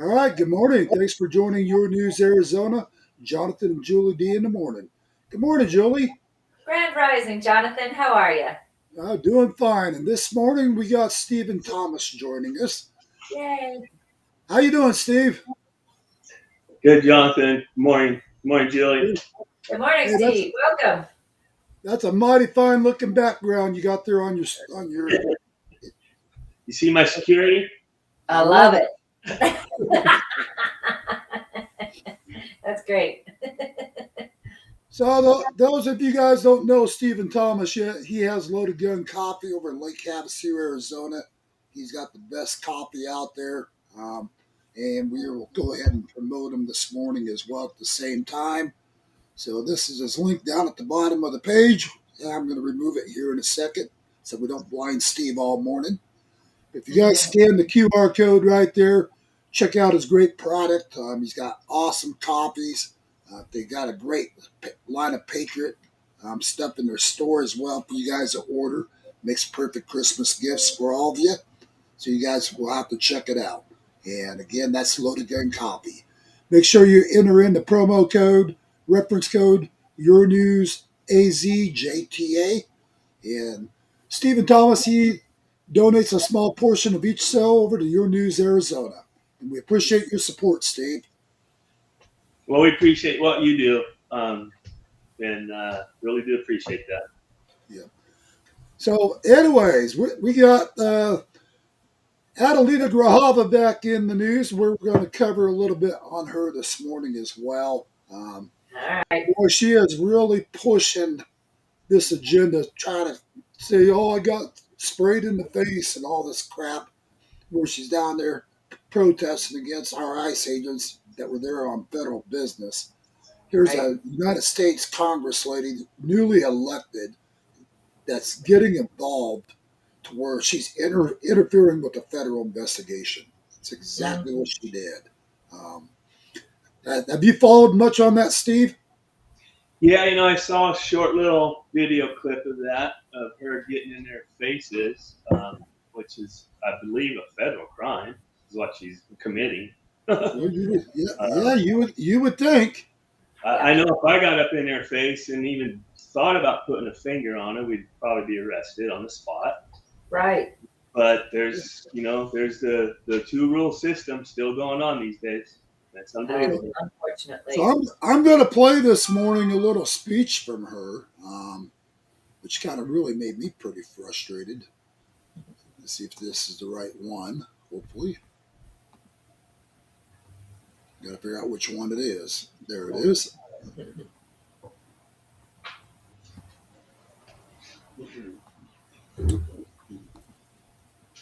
All right, good morning. Thanks for joining Your News Arizona. Jonathan and Julie D in the morning. Good morning, Julie. Grand Rising, Jonathan. How are you? Doing fine. And this morning we got Stephen Thomas joining us. Yay. How you doing, Steve? Good, Jonathan. Morning. Morning, Julie. Good morning, Hey, Steve. Welcome. that's a mighty fine looking background you got there on your. You see my security? I love it. That's great. So those of you guys don't know Stephen Thomas yet, he has Loaded Gun Coffee over in Lake Havasu, Arizona. He's got the best coffee out there. And we will go ahead and promote him this morning as well at the same time. So this is his link down at the bottom of the page. And I'm going to remove it here in a second so we don't blind Steve all morning. If you guys scan the QR code right there, check out his great product. He's got awesome coffees. They got a great line of Patriot stuff in their store as well for you guys to order. Makes perfect Christmas gifts for all of you. So you guys will have to check it out. And again, that's Loaded Gun Coffee. Make sure you enter in the promo code, reference code, Your News AZJTA. And Stephen Thomas, he donates a small portion of each sale over to Your News Arizona. And we appreciate your support, Steve. Well, we appreciate what you do, and really do appreciate that. Yeah. So, anyways, we got Adelita Grahava back in the news. We're going to cover a little bit on her this morning as well. All right. Boy, she is really pushing this agenda, trying to say, "Oh, I got sprayed in the face" and all this crap. Where she's down there protesting against our ICE agents that were there on federal business. Here's a United States Congress lady, newly elected, that's getting involved to where she's interfering with the federal investigation. That's exactly what she did. Um, have you followed much on that, Steve? Yeah, I saw a short little video clip of that, of her getting in their faces, which is, I believe, a federal crime, is what she's committing. Well, you would think. I know if I got up in their face and even thought about putting a finger on it, we'd probably be arrested on the spot. Right. But there's the two-rule system still going on these days. That's unbelievable. Unfortunately. So I'm going to play this morning a little speech from her, which kind of really made me pretty frustrated. Let's see if this is the right one, hopefully. Got to figure out which one it is. There it is.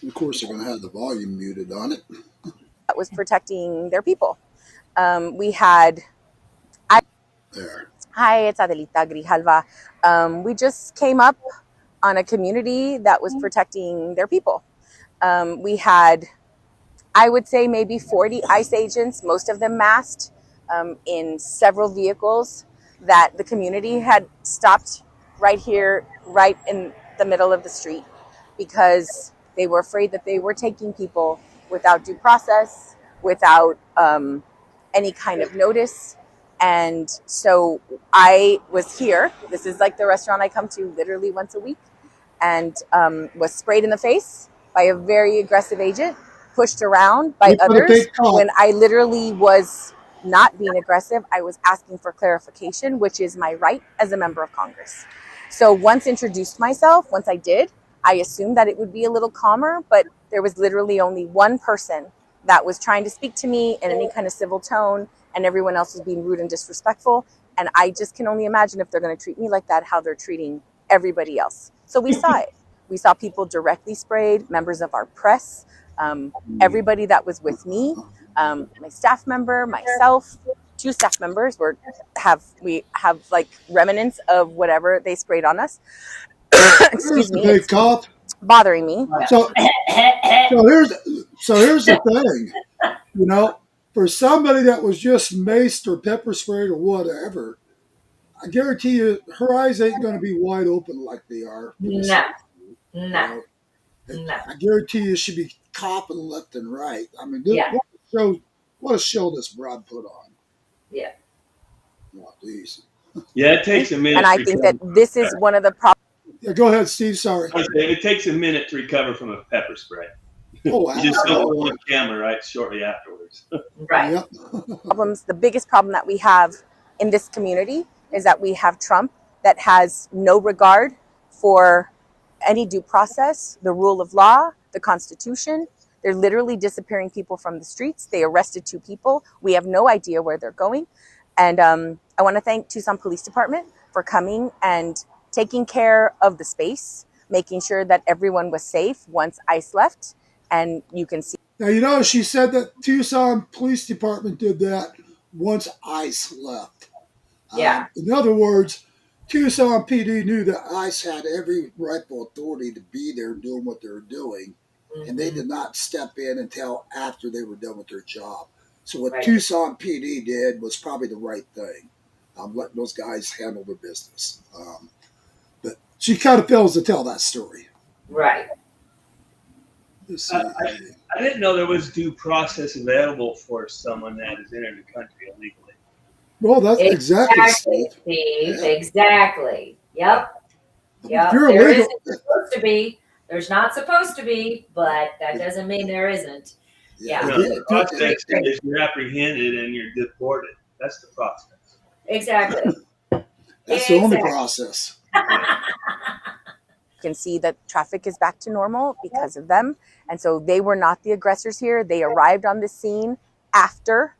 Of course, they're going to have the volume muted on it. That was protecting their people. We had... There. Hi, it's Adelita Grijalva. We just came up on a community that was protecting their people. We had, I would say, maybe 40 ICE agents, most of them masked, in several vehicles that the community had stopped right here, right in the middle of the street, because they were afraid that they were taking people without due process, without any kind of notice. And so I was here. This is like the restaurant I come to literally once a week, and was sprayed in the face by a very aggressive agent, pushed around by Look for the others big cop. when I literally was not being aggressive. I was asking for clarification, which is my right as a member of Congress. So once introduced myself, once I did, I assumed that it would be a little calmer, but there was literally only one person that was trying to speak to me in any kind of civil tone, and everyone else was being rude and disrespectful. And I just can only imagine if they're going to treat me like that, how they're treating everybody else. So we saw it. We saw people directly sprayed, members of our press, everybody that was with me, my staff member, myself, 2 staff members we have like remnants of whatever they sprayed on us. Excuse me, Big it's cop. bothering me. So here's the thing, you know, for somebody that was just maced or pepper sprayed or whatever, I guarantee you her eyes ain't going to be wide open like they are. No. You No. know, No. I guarantee you she'd be copping left and right. I mean, Yeah. what a show this broad put on. Yeah. Oh, geez. Yeah, it takes a minute. And I think that this is one of the problems. Yeah, go ahead, Steve. Sorry. It takes a minute to recover from a pepper spray. Oh, You just don't absolutely. go on camera right shortly afterwards. Right. Yep. The biggest problem that we have in this community is that we have Trump that has no regard for any due process, the rule of law, the Constitution. They're literally disappearing people from the streets. They arrested 2 people. We have no idea where they're going. And I want to thank Tucson Police Department for coming and taking care of the space, making sure that everyone was safe once ICE left. And you can see. Now, you know, she said that Tucson Police Department did that once ICE left. Yeah. In other words, Tucson PD knew that ICE had every rightful authority to be there doing what they were doing, and they did not step in until after they were done with their job. So what Right. Tucson PD did was probably the right thing, letting those guys handle their business. But she kind of fails to tell that story. Right. Let's see. I didn't know there was due process available for someone that has entered the country illegally. Well, that's exactly, Exactly, Steve. Steve. Yeah. Exactly. Yep. Yep. If you're There illegal, isn't supposed to be. There's not supposed to be, but that doesn't mean there isn't. Yeah. No, the process is you're apprehended and you're deported. That's the process. Exactly. that's the only Exactly. process. You can see that traffic is back to normal because of them. And so they were not the aggressors here. They arrived on the scene after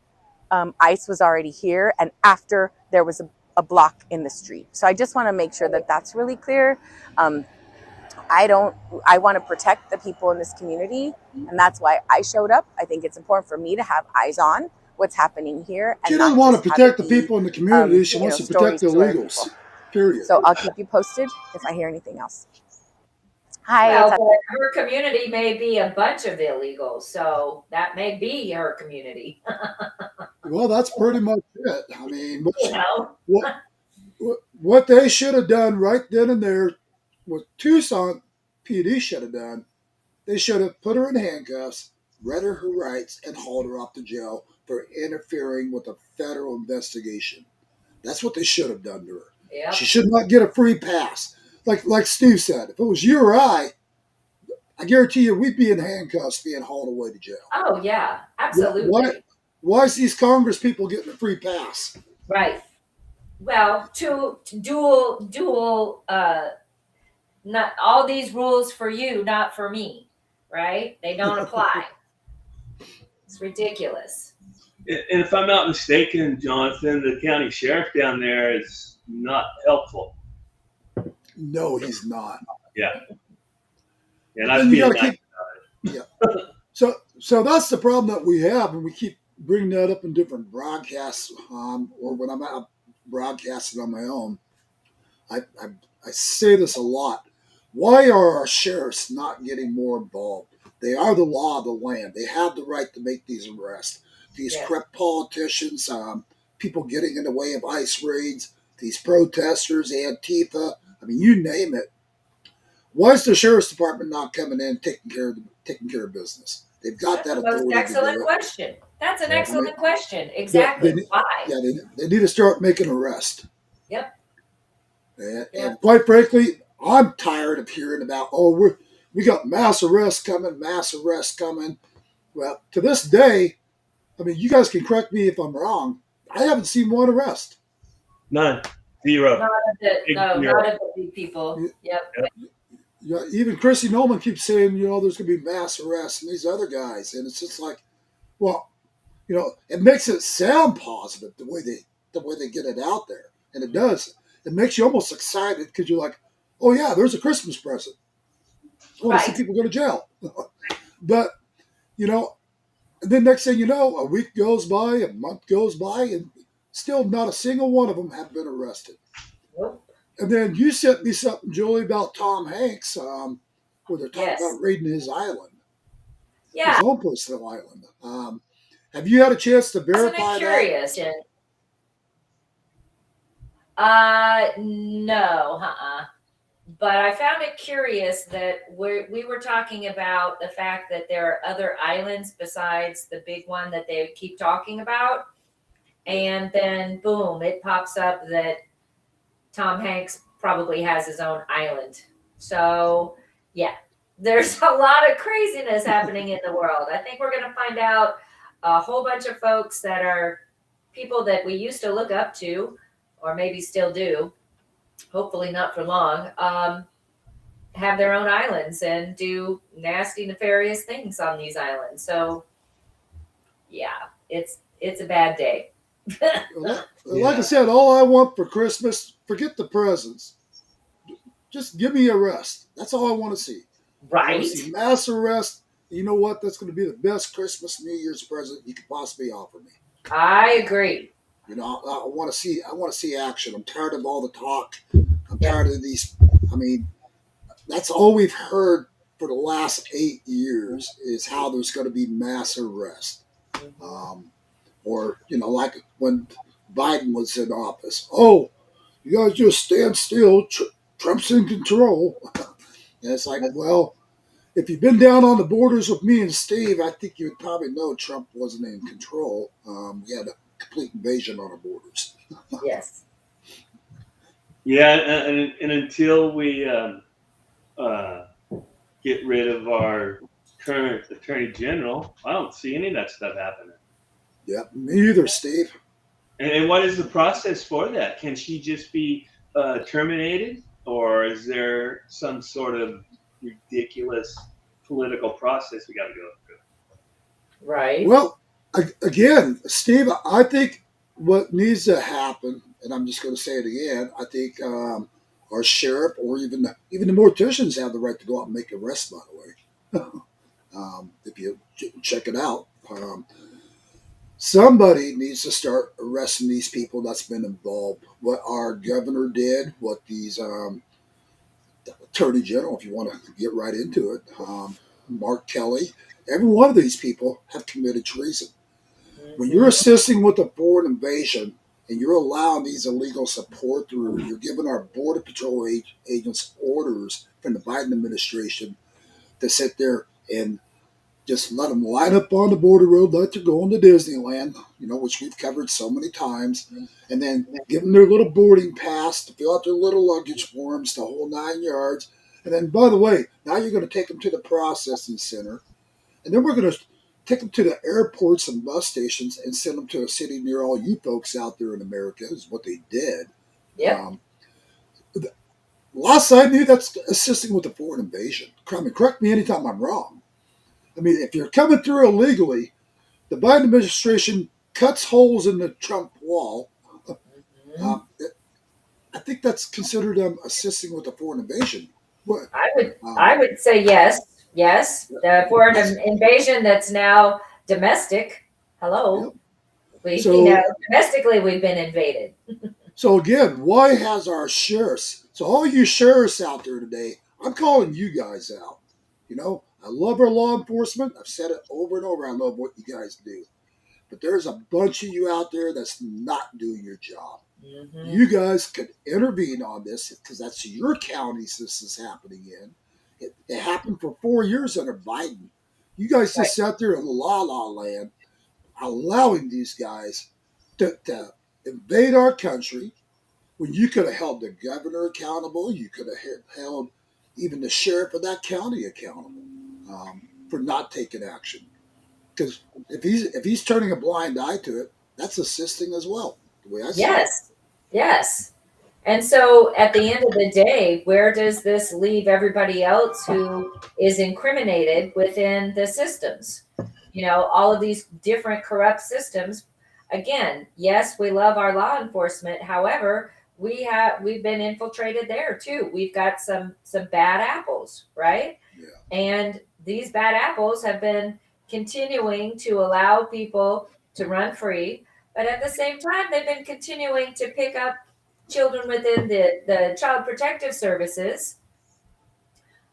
ICE was already here and after there was a block in the street. So I just want to make sure that that's really clear. I want to protect the people in this community, and that's why I showed up. I think it's important for me to have eyes on what's happening here. And She doesn't want to just have protect it the be, people in the community. She you wants know, to protect the stories to other illegals. people. Period. So I'll keep you posted if I hear anything else. Hi. Well, it's- but her community may be a bunch of illegals, so that may be her community. Well, that's pretty much it. I mean, You know? what they should have done right then and there, what Tucson PD should have done, they should have put her in handcuffs, read her rights, and hauled her off to jail for interfering with a federal investigation. That's what they should have done to her. Yep. She should not get a free pass. Like Steve said, if it was you or I guarantee you we'd be in handcuffs being hauled away to jail. Oh yeah, absolutely. Why is these Congress people getting a free pass? Right. Well, to dual not all these rules for you, not for me, right? They don't apply. It's ridiculous. And if I'm not mistaken, Jonathan, the county sheriff down there is not helpful. No, he's not. Yeah. And I And you feel gotta like So that's the problem that we have, and we keep bringing that up in different broadcasts, or when I'm out broadcasting on my own. I say this a lot. Why are our sheriffs not getting more involved? They are the law of the land. They have the right to make these arrests. These Yeah. corrupt politicians, people getting in the way of ICE raids, these protesters, Antifa. I mean, you name it. Why is the sheriff's department not coming in taking care of business? They've got That's that the most authority to excellent do it. question. That's an Yeah. excellent question. Exactly. they- Why? Yeah, they need to start making arrests. Yep. And, Yeah. and quite frankly, I'm tired of hearing about, we got mass arrests coming, mass arrests coming. Well, to this day, I mean, you guys can correct me if I'm wrong. I haven't seen one arrest. None. Zero. Not of the Big no, zero. not of the big people. Yep. Yeah, even Chrissy Nolan keeps saying, there's going to be mass arrests and these other guys, and it's just like, well, it makes it sound positive the way they get it out there, and it does. It makes you almost excited because you're like, oh yeah, there's a Christmas present. I want to see Right. people go to jail. But and then next thing you know, a week goes by, a month goes by, and still not a single one of them have been arrested. Nope. And then you sent me something, Julie, about Tom Hanks, where they're talking Yes. about raiding his island, Yeah. his own personal island. Have you had a chance to Isn't verify it that? curious? No, But I found it curious that we were talking about the fact that there are other islands besides the big one that they keep talking about. And then boom, it pops up that Tom Hanks probably has his own island. So yeah, there's a lot of craziness happening in the world. I think we're going to find out a whole bunch of folks that are people that we used to look up to, or maybe still do, hopefully not for long, have their own islands and do nasty, nefarious things on these islands. So yeah, it's a bad day. Like I said, all I want for Christmas, forget the presents. Just give me a rest. That's all I want to see. I want Right? to see mass arrest. You know what? That's going to be the best Christmas, New Year's present you could possibly offer me. I agree. I want to see. I want to see action. I'm tired of all the talk. I'm Yep. tired of these. I mean, that's all we've heard for the last 8 years is how there's going to be mass arrest. Or like when Biden was in office. Oh, you guys just stand still. Trump's in control. And it's like, well, if you've been down on the borders with me and Steve, I think you would probably know Trump wasn't in control. We had a complete invasion on our borders. Yes. Yeah, and until we get rid of our current attorney general, I don't see any of that stuff happening. Yeah, me either, Steve. And what is the process for that? Can she just be terminated, or is there some sort of ridiculous political process we got to go through? Right. Well, again, Steve, I think what needs to happen, and I'm just going to say it again, I think our sheriff or even the morticians have the right to go out and make arrests, by the way. If you check it out. Somebody needs to start arresting these people that's been involved. What our governor did, what these attorney general, if you want to get right into it, Mark Kelly, every one of these people have committed treason. When you're assisting with a foreign invasion and you're allowing these illegal support through, you're giving our Border Patrol agents orders from the Biden administration to sit there and just let them line up on the border road like they're going to Disneyland, which we've covered so many times, and then give them their little boarding pass to fill out their little luggage forms, the whole 9 yards. And then, by the way, now you're going to take them to the processing center, and then we're going to take them to the airports and bus stations and send them to a city near all you folks out there in America, is what they did. Yep. Last I knew, that's assisting with a foreign invasion. Correct me anytime I'm wrong. I mean, if you're coming through illegally, the Biden administration cuts holes in the Trump wall. I think that's considered assisting with a foreign invasion. What? I would say yes. Yes. The foreign invasion that's now domestic. Hello. Yep. Domestically we've been invaded. So again, why has our sheriffs? So all you sheriffs out there today, I'm calling you guys out. I love our law enforcement. I've said it over and over. I love what you guys do. But there's a bunch of you out there that's not doing your job. Mm-hmm. You guys could intervene on this because that's your counties this is happening in. It happened for 4 years under Biden. You guys just sat there in la la land, allowing these guys to invade our country when you could have held the governor accountable. You could have held even the sheriff of that county accountable for not taking action. Because if he's turning a blind eye to it, that's assisting as well. The way I see it. Yes. Yes. And so at the end of the day, where does this leave everybody else who is incriminated within the systems? All of these different corrupt systems. Again, yes, we love our law enforcement. However, we've been infiltrated there too. We've got some bad apples, right? Yeah. And these bad apples have been continuing to allow people to run free, but at the same time, they've been continuing to pick up children within the Child Protective Services.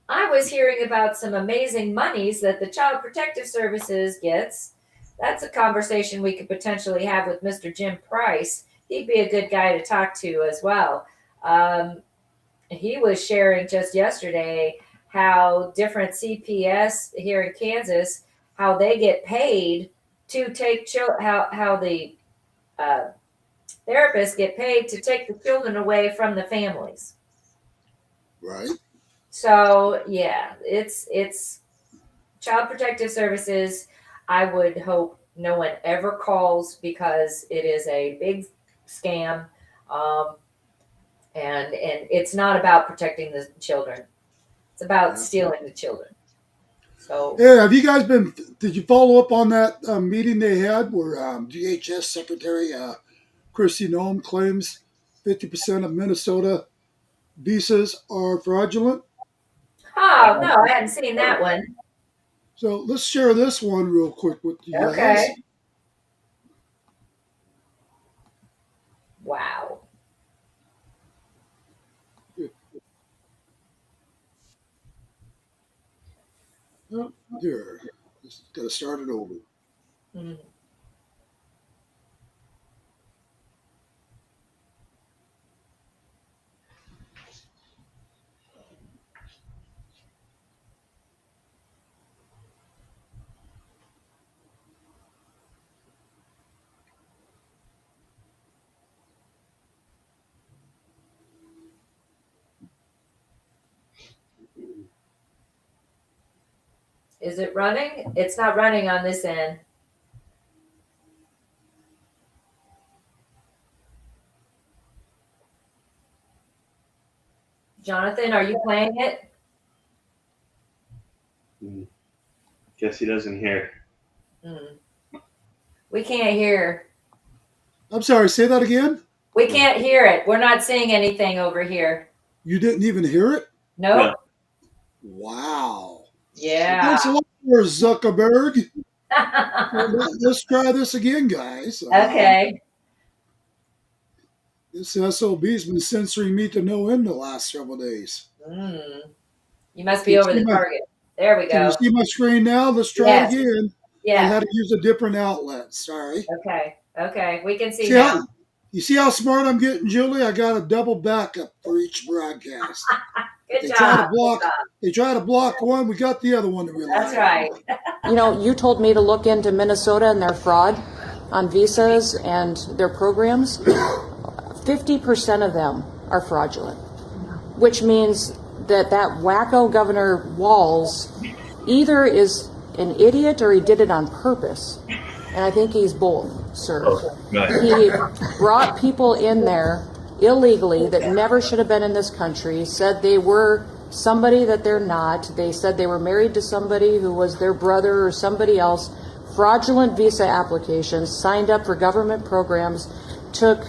I was hearing about some amazing monies that the Child Protective Services gets. That's a conversation we could potentially have with Mr. Jim Price. He'd be a good guy to talk to as well. He was sharing just yesterday how different CPS here in Kansas, how they get paid to take how the therapists get paid to take the children away from the families. Right. So yeah, it's Child Protective Services. I would hope no one ever calls because it is a big scam, and it's not about protecting the children. It's about stealing the children. So yeah, have you guys been? Did you follow up on that meeting they had where DHS Secretary Kristi Noem claims 50% of Minnesota visas are fraudulent? oh no, I hadn't seen that one. So let's share this one real quick with you guys. Okay. Wow. Oh, there. Just got to start it over. Mm. Is it running? It's not running on this end. Jonathan, are you playing it? Guess he doesn't hear. Mm. We can't hear. I'm sorry, say that again? We can't hear it. We're not seeing anything over here. You didn't even hear it? Nope. Wow. Yeah. Thanks a lot, Zuckerberg. Let's try this again, guys. Okay. This SOB's been censoring me to no end the last several days. You must be over the target. There we go. Can you see my screen now? Let's try it again. Yeah. I had to use a different outlet. Sorry. Okay. We can see now. You see how smart I'm getting, Julie? I got a double backup for each broadcast. Good job. They try to block one, we got the other one to rely on. That's right. You told me to look into Minnesota and their fraud on visas and their programs. 50% of them are fraudulent, which means that wacko Governor Walz either is an idiot or he did it on purpose. And I think he's both, sir. He brought people in there illegally that never should have been in this country, said they were somebody that they're not. They said they were married to somebody who was their brother or somebody else. Fraudulent visa applications, signed up for government programs, took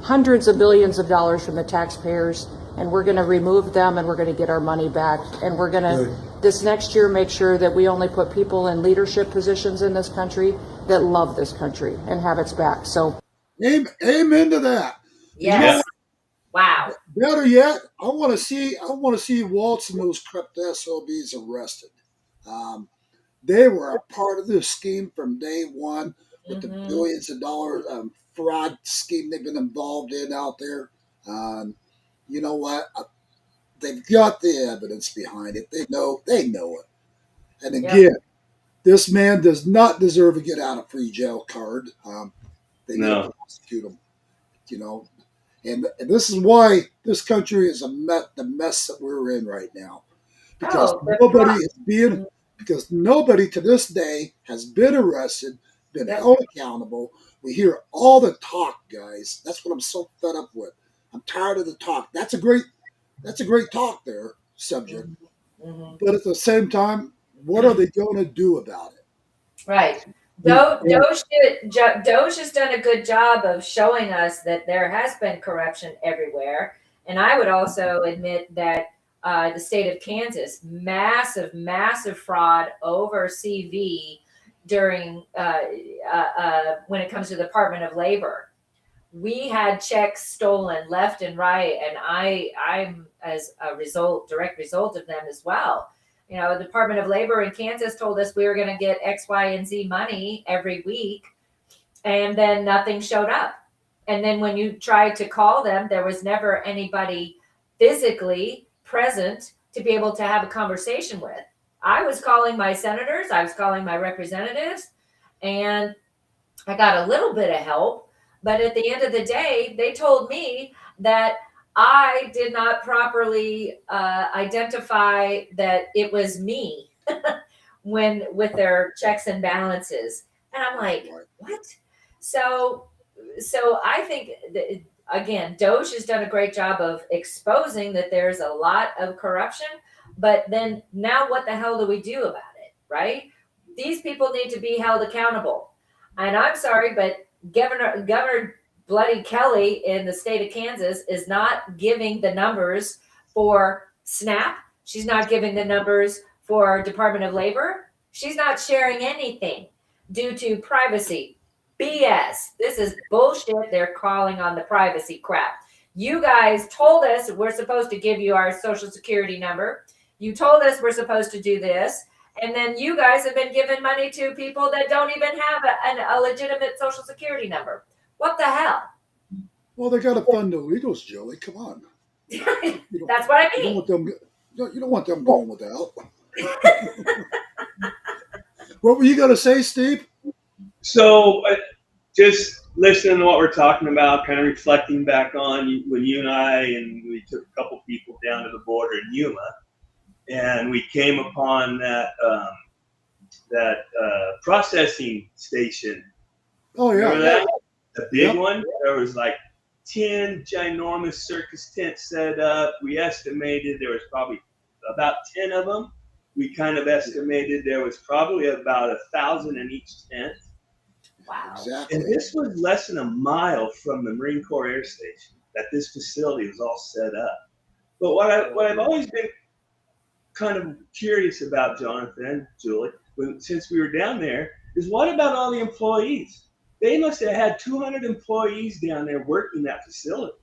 hundreds of billions of dollars from the taxpayers, and we're going to remove them and we're going to get our money back. And we're going to, this next year, make sure that we only put people in leadership positions in this country that love this country and have its back. So, amen to that. Yes. You know, wow. Better yet, I want to see Waltz and those corrupt SOBs arrested. They were a part of this scheme from day one with the billions of dollars fraud scheme they've been involved in out there. You know what? They've got the evidence behind it. They know it. And again, this man does not deserve a get out of free jail card. They need to prosecute him. And this is why this country is the mess that we're in right now. because Oh, the nobody crime. is being because nobody to this day has been arrested, been Yep. held accountable. We hear all the talk, guys. That's what I'm so fed up with. I'm tired of the talk. That's a great talk there, subject. Mhm. But at the same time, what are they going to do about it? Right. We, Doge has done a good job of showing us that there has been corruption everywhere. And I would also admit that the state of Kansas, massive fraud over CV during when it comes to the Department of Labor. We had checks stolen left and right, and I'm as a direct result of them as well. You know, the Department of Labor in Kansas told us we were going to get X, Y, and Z money every week, and then nothing showed up. And then when you tried to call them, there was never anybody physically present to be able to have a conversation with. I was calling my senators, I was calling my representatives, and I got a little bit of help, but at the end of the day, they told me that I did not properly identify that it was me when with their checks and balances, and I'm like, what? So, so I think that, again, Doge has done a great job of exposing that there's a lot of corruption, but then now what the hell do we do about it, right? These people need to be held accountable. And I'm sorry, but Governor Bloody Kelly in the state of Kansas is not giving the numbers for SNAP. She's not giving the numbers for Department of Labor. She's not sharing anything due to privacy. BS. This is bullshit. They're calling on the privacy crap. You guys told us we're supposed to give you our social security number. You told us we're supposed to do this. And then you guys have been giving money to people that don't even have a legitimate social security number. What the hell? well, they got to fund illegals, Joey. Come on. That's what I You don't mean. want them. You don't want them going without. What were you going to say, Steve? So just listening to what we're talking about, kind of reflecting back on when you and we took a couple people down to the border in Yuma, and we came upon that processing station. Oh yeah, Remember that? The big Yep. one? There was like 10 ginormous circus tents set up. We estimated there was probably about 10 of them. We kind of estimated there was probably about 1,000 in each tent. Wow. exactly. And this was less than a mile from the Marine Corps Air Station that this facility was all set up. But what I've always been kind of curious about, Jonathan, Julie, since we were down there, is what about all the employees? They must have had 200 employees down there working that facility.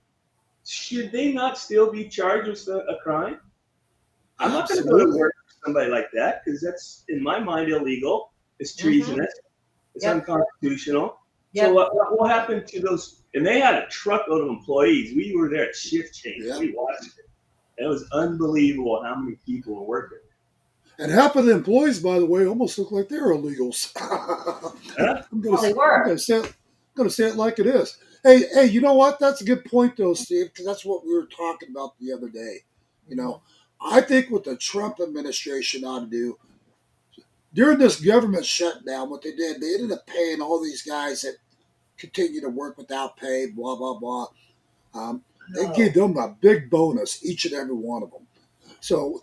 Should they not still be charged with a crime? I'm not going to go to Absolutely. work for somebody like that because that's, in my mind, illegal. It's treasonous. It's Yep. unconstitutional. Yep. So what happened to those? And they had a truckload of employees. We were there at shift change. Yep. We watched it. It was unbelievable how many people were working. And half of the employees, by the way, almost look like they're illegals. Huh? I'm Well, they going were. to say it like it is. Hey, you know what? That's a good point, though, Steve, because that's what we were talking about the other day. You know, I think what the Trump administration ought to do during this government shutdown, what they did, they ended up paying all these guys that continue to work without pay, blah blah blah. They gave them a big bonus, each and every one of them. So,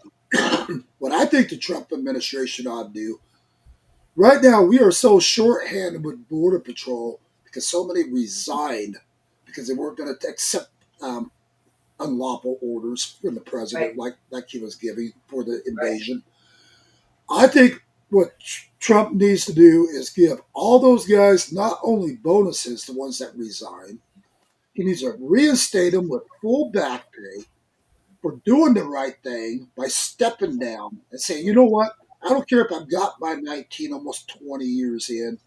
what I think the Trump administration ought to do right now, we are so shorthanded with Border Patrol because so many resigned because they weren't going to accept unlawful orders from the president, like he was giving for the invasion. I think what Trump needs to do is give all those guys not only bonuses, the ones that resign, he needs to reinstate them with full back pay for doing the right thing by stepping down and saying, you know what? I don't care if I've got my 19, almost 20 years in.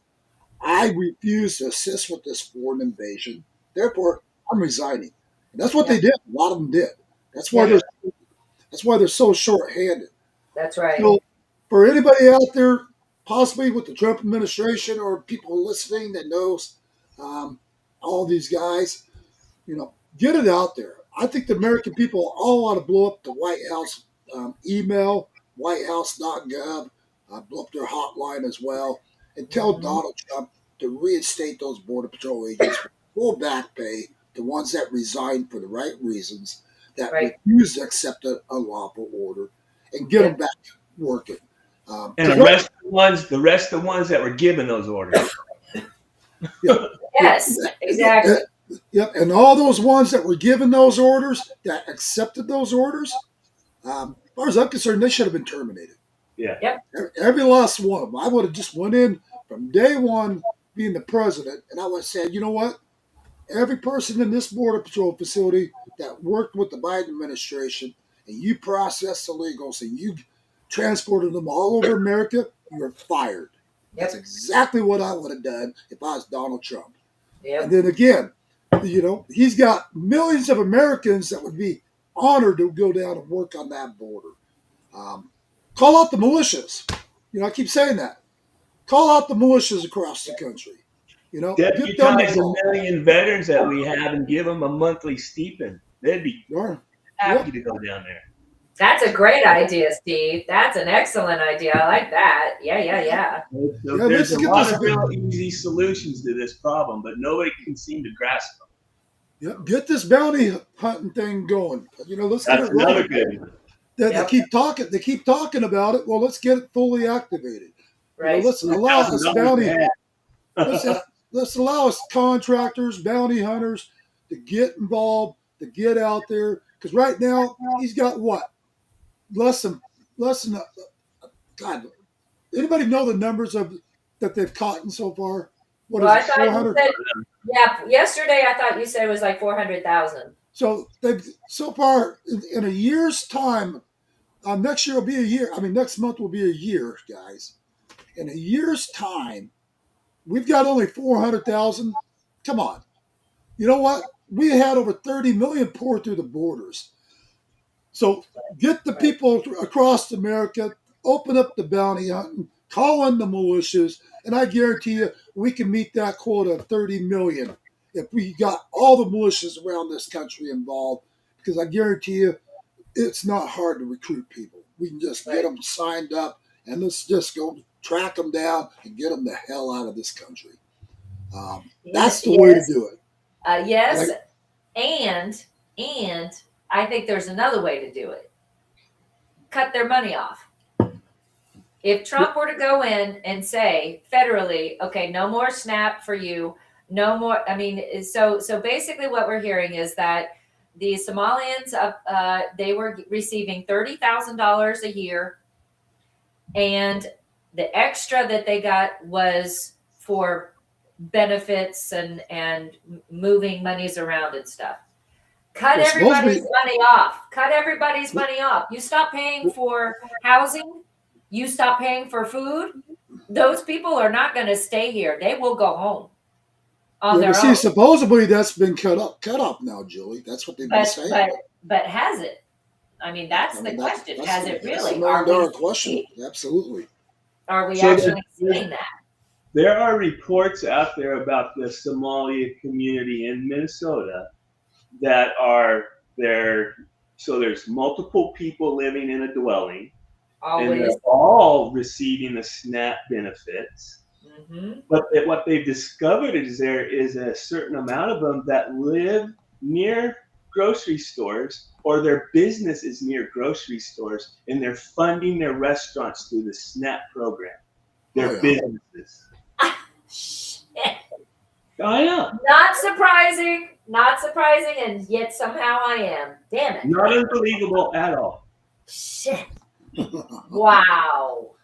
I refuse to assist with this foreign invasion. Therefore, I'm resigning. And that's what they did. A lot of them did. That's why they're so short-handed. That's right. So, for anybody out there, possibly with the Trump administration or people listening that knows all these guys, get it out there. I think the American people all ought to blow up the White House email WhiteHouse.gov, blow up their hotline as well, and tell Donald Trump to reinstate those Border Patrol agents for full back pay, the ones that resigned for the right reasons, that Right. refuse to accept an unlawful order, and get them back working. And the rest of the ones that were given those orders. Yes, exactly. Yep, and all those ones that were given those orders, that accepted those orders, as far as I'm concerned, they should have been terminated. Yeah. Yep. Every last one of them. I would have just went in from day one, being the president, and I would have said, you know what? Every person in this Border Patrol facility that worked with the Biden administration, and you processed illegals and you transported them all over America, you're fired. That's exactly what I would have done if I was Donald Trump. Yep. And then again, he's got millions of Americans that would be honored to go down and work on that border. Call out the militias. I keep saying that. Call out the militias across the country. Deputize a million veterans that we have and give them a monthly stipend. They'd be happy to go down there. That's a great idea, Steve. That's an excellent idea. I like that. Yeah. So there's a lot of real easy solutions to this problem, but nobody can seem to grasp them. Yeah, get this bounty hunting thing going. Let's That's get it another right. good one. They keep talking. They keep talking about it. Well, let's get it fully activated. Right. Let's allow us bounty. Let's allow us contractors, bounty hunters, to get involved, to get out there. Because right now he's got what? Less than. God, anybody know the numbers that they've caught so far? What is it? 400. Yesterday I thought you said it was like 400,000. So they've so far in a year's time. Next year will be a year. Next month will be a year, guys. In a year's time, we've got only 400,000. Come on. You know what? We had over 30 million pour through the borders. So get the people across America, open up the bounty hunting, call in the militias, and I guarantee you we can meet that quota of 30 million if we got all the militias around this country involved, because I guarantee you it's not hard to recruit people. We can just get them signed up, and let's just go track them down and get them the hell out of this country. That's the way to do it. Yes, and I think there's another way to do it. Cut their money off. If Trump were to go in and say federally, okay, no more SNAP for you, no more. So basically what we're hearing is that the Somalians, they were receiving $30,000 a year, and the extra that they got was for benefits and moving monies around and stuff. Cut everybody's money off. Cut everybody's money off. You stop paying for housing. You stop paying for food. Those people are not going to stay here. They will go home on their own. Supposedly that's been cut off now, Julie. That's what they've been saying. But has it? That's the question. Has it really? That's $1 million question. Absolutely. Are we actually seeing that? There are reports out there about the Somalia community in Minnesota that are there. So there's multiple people living in a dwelling. Always. And they're all receiving the SNAP benefits. Mm-hmm. But what they've discovered is there is a certain amount of them that live near grocery stores, or their business is near grocery stores, and they're funding their restaurants through the SNAP program. Their businesses. Shit. I know. Not surprising, and yet somehow I am. Damn it. Not unbelievable at all. Shit. Wow.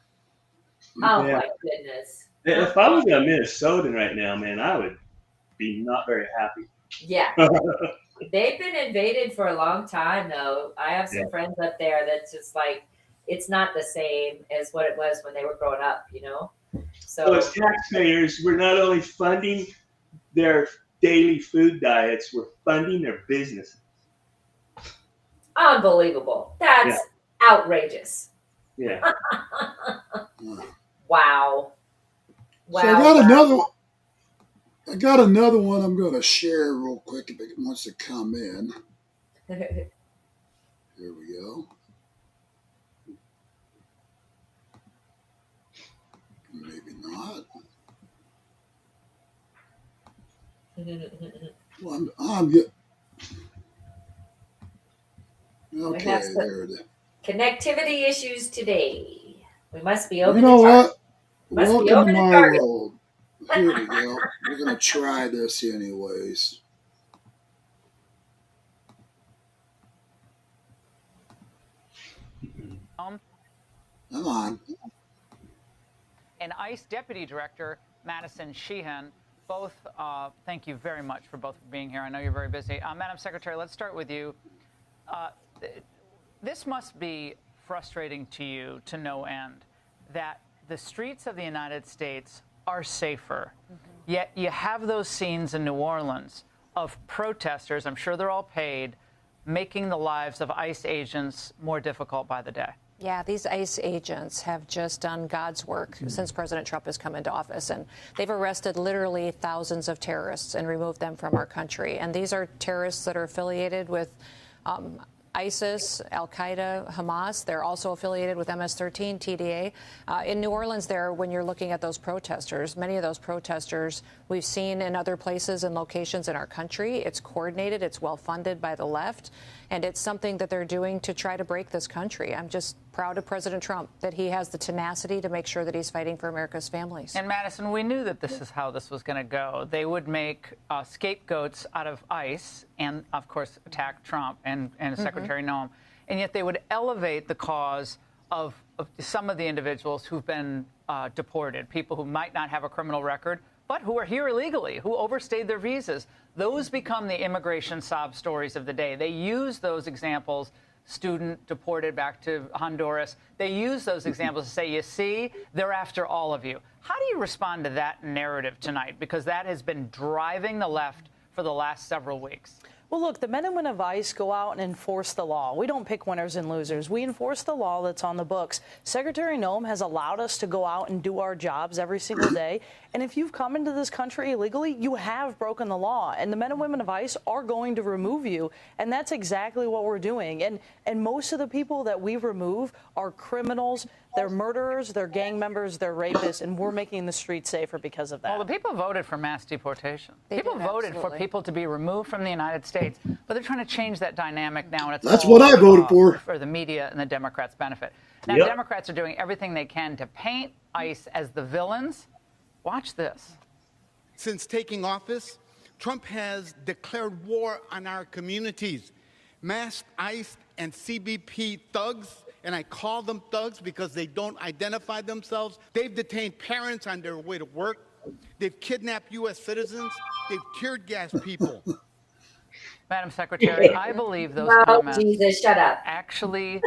Oh my goodness. If I was a Minnesotan right now, man, I would be not very happy. Yeah. They've been invaded for a long time, though. I have some friends up there that's just like, it's not the same as what it was when they were growing up, So as taxpayers, we're not only funding their daily food diets, we're funding their businesses. Unbelievable. That's outrageous. Yeah. Wow. So I got another one I'm going to share real quick if it wants to come in. Here we go. Well, I'm good. We have Okay, some there it is. connectivity issues today. We must be You over the know target. what? Must be Welcome to over the my target. world. Here we go. We're gonna try this anyways. Come on. And ICE Deputy Director Madison Sheehan. Both, thank you very much for both being here. I know you're very busy. Madam Secretary, let's start with you. This must be frustrating to you to no end that the streets of the United States are safer, yet you have those scenes in New Orleans of protesters, I'm sure they're all paid, making the lives of ICE agents more difficult by the day. Yeah, these ICE agents have just done God's work since President Trump has come into office, and they've arrested literally thousands of terrorists and removed them from our country. And these are terrorists that are affiliated with ISIS, Al-Qaeda, Hamas. They're also affiliated with MS-13, TDA. In New Orleans there, when you're looking at those protesters, many of those protesters we've seen in other places and locations in our country. It's coordinated, it's well funded by the left, and it's something that they're doing to try to break this country. I'm just proud of President Trump that he has the tenacity to make sure that he's fighting for America's families. And Madison, we knew that this is how this was going to go. They would make scapegoats out of ICE and, of course, attack Trump and Secretary Noem. And yet they would elevate the cause of some of the individuals who've been deported, people who might not have a criminal record, but who are here illegally, who overstayed their visas. Those become the immigration sob stories of the day. They use those examples, student deported back to Honduras. They use those examples to say, you see, they're after all of you. How do you respond to that narrative tonight? Because that has been driving the left for the last several weeks. Well, look, the men and women of ICE go out and enforce the law. We don't pick winners and losers. We enforce the law that's on the books. Secretary Noem has allowed us to go out and do our jobs every single day. And if you've come into this country illegally, you have broken the law. And the men and women of ICE are going to remove you. And that's exactly what we're doing. And most of the people that we remove are criminals. They're murderers, they're gang members, they're rapists, and we're making the streets safer because of that. Well, the people voted for mass deportation. People did, voted for absolutely. people to be removed from the United States, but they're trying to change that dynamic now, and it's That's all, what I voted for the media and the Democrats' benefit. Now, Yep. Democrats are doing everything they can to paint ICE as the villains. Watch this. Since taking office, Trump has declared war on our communities. Masked ICE and CBP thugs, and I call them thugs because they don't identify themselves. They've detained parents on their way to work. They've kidnapped U.S. citizens. They've tear gassed people. Madam Secretary, I believe those Oh, comments Jesus, shut up. actually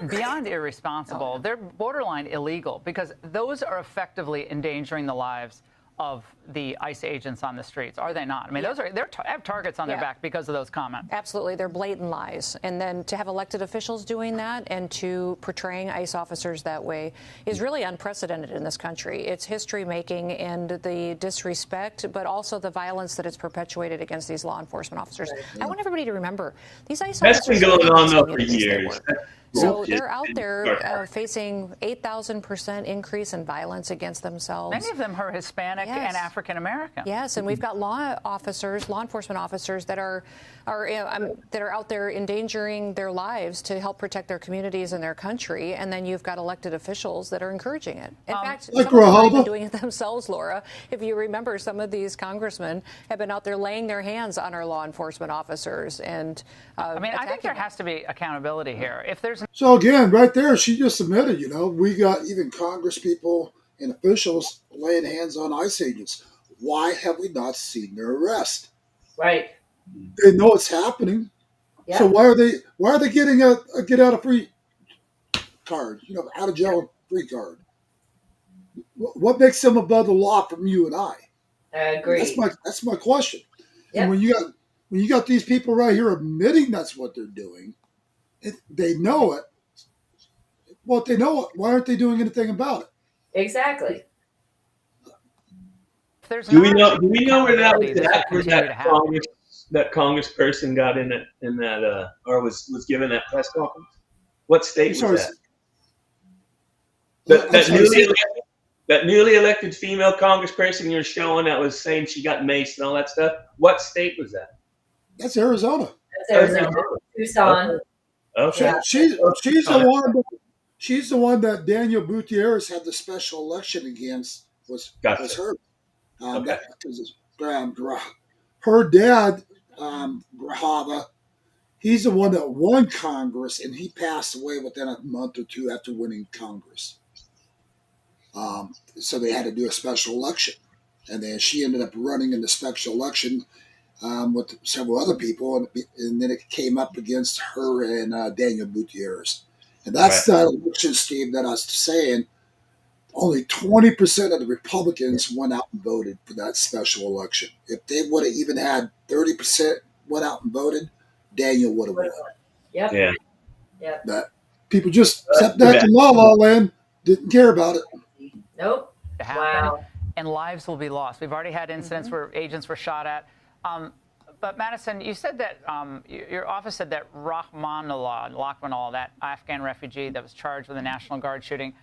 beyond irresponsible. They're borderline illegal because those are effectively endangering the lives of the ICE agents on the streets, are they not? I mean, those are they have targets on their back because of those comments. Absolutely. They're blatant lies. And then to have elected officials doing that and to portraying ICE officers that way is really unprecedented in this country. It's history making and the disrespect, but also the violence that it's perpetuated against these law enforcement officers. I want everybody to remember these ICE That's officers been going live in on these though for communities they years. work. So they're out there facing 8,000% increase in violence against themselves. Many of them are Hispanic and African American. Yes, and we've got law enforcement officers that are out there endangering their lives to help protect their communities and their country, and then you've got elected officials that are encouraging it. In fact, like some of them are even Grijalva. doing it themselves, Laura. If you remember, some of these congressmen have been out there laying their hands on our law enforcement officers and I mean, I think there has to be accountability here. If there's So again, right there, she just admitted, we got even Congress people and officials laying hands on ICE agents. Why have we not seen their arrest? Right. They know it's happening. Yeah. So why are they getting a get out of free card? Out of jail free card. What makes them above the law from you and I? Agreed. That's my question. Yep. And when you got these people right here admitting that's what they're doing, they know it. Well, if they know it, why aren't they doing anything about it? Exactly. Do we know where that was at? Where that Congressperson got in that or was given that press conference? What state was that? That newly elected? that newly elected female congressperson you're showing that was saying she got maced and all that stuff. What state was that? That's Arizona. That's Arizona, Tucson. Okay. Yeah. She's the one. She's the one that Daniel Gutierrez had the special election against. Was her? Okay. Because her dad, Grajava, he's the one that won Congress, and he passed away within a month or two after winning Congress. So they had to do a special election, and then she ended up running in the special election with several other people, and then it came up against her and Daniel Gutierrez. And that's the election, Steve, that I was saying. Only 20% of the Republicans went out and voted for that special election. If they would have even had 30% went out and voted, Daniel would have won. Yep. Yeah. Yep. That people just sat back in La La Land, didn't care about it. Nope. To happen, and lives will be lost. We've already had incidents where agents were shot at. But Madison, you said that your office said that Rahmanullah, that Afghan refugee that was charged with a National Guard shooting,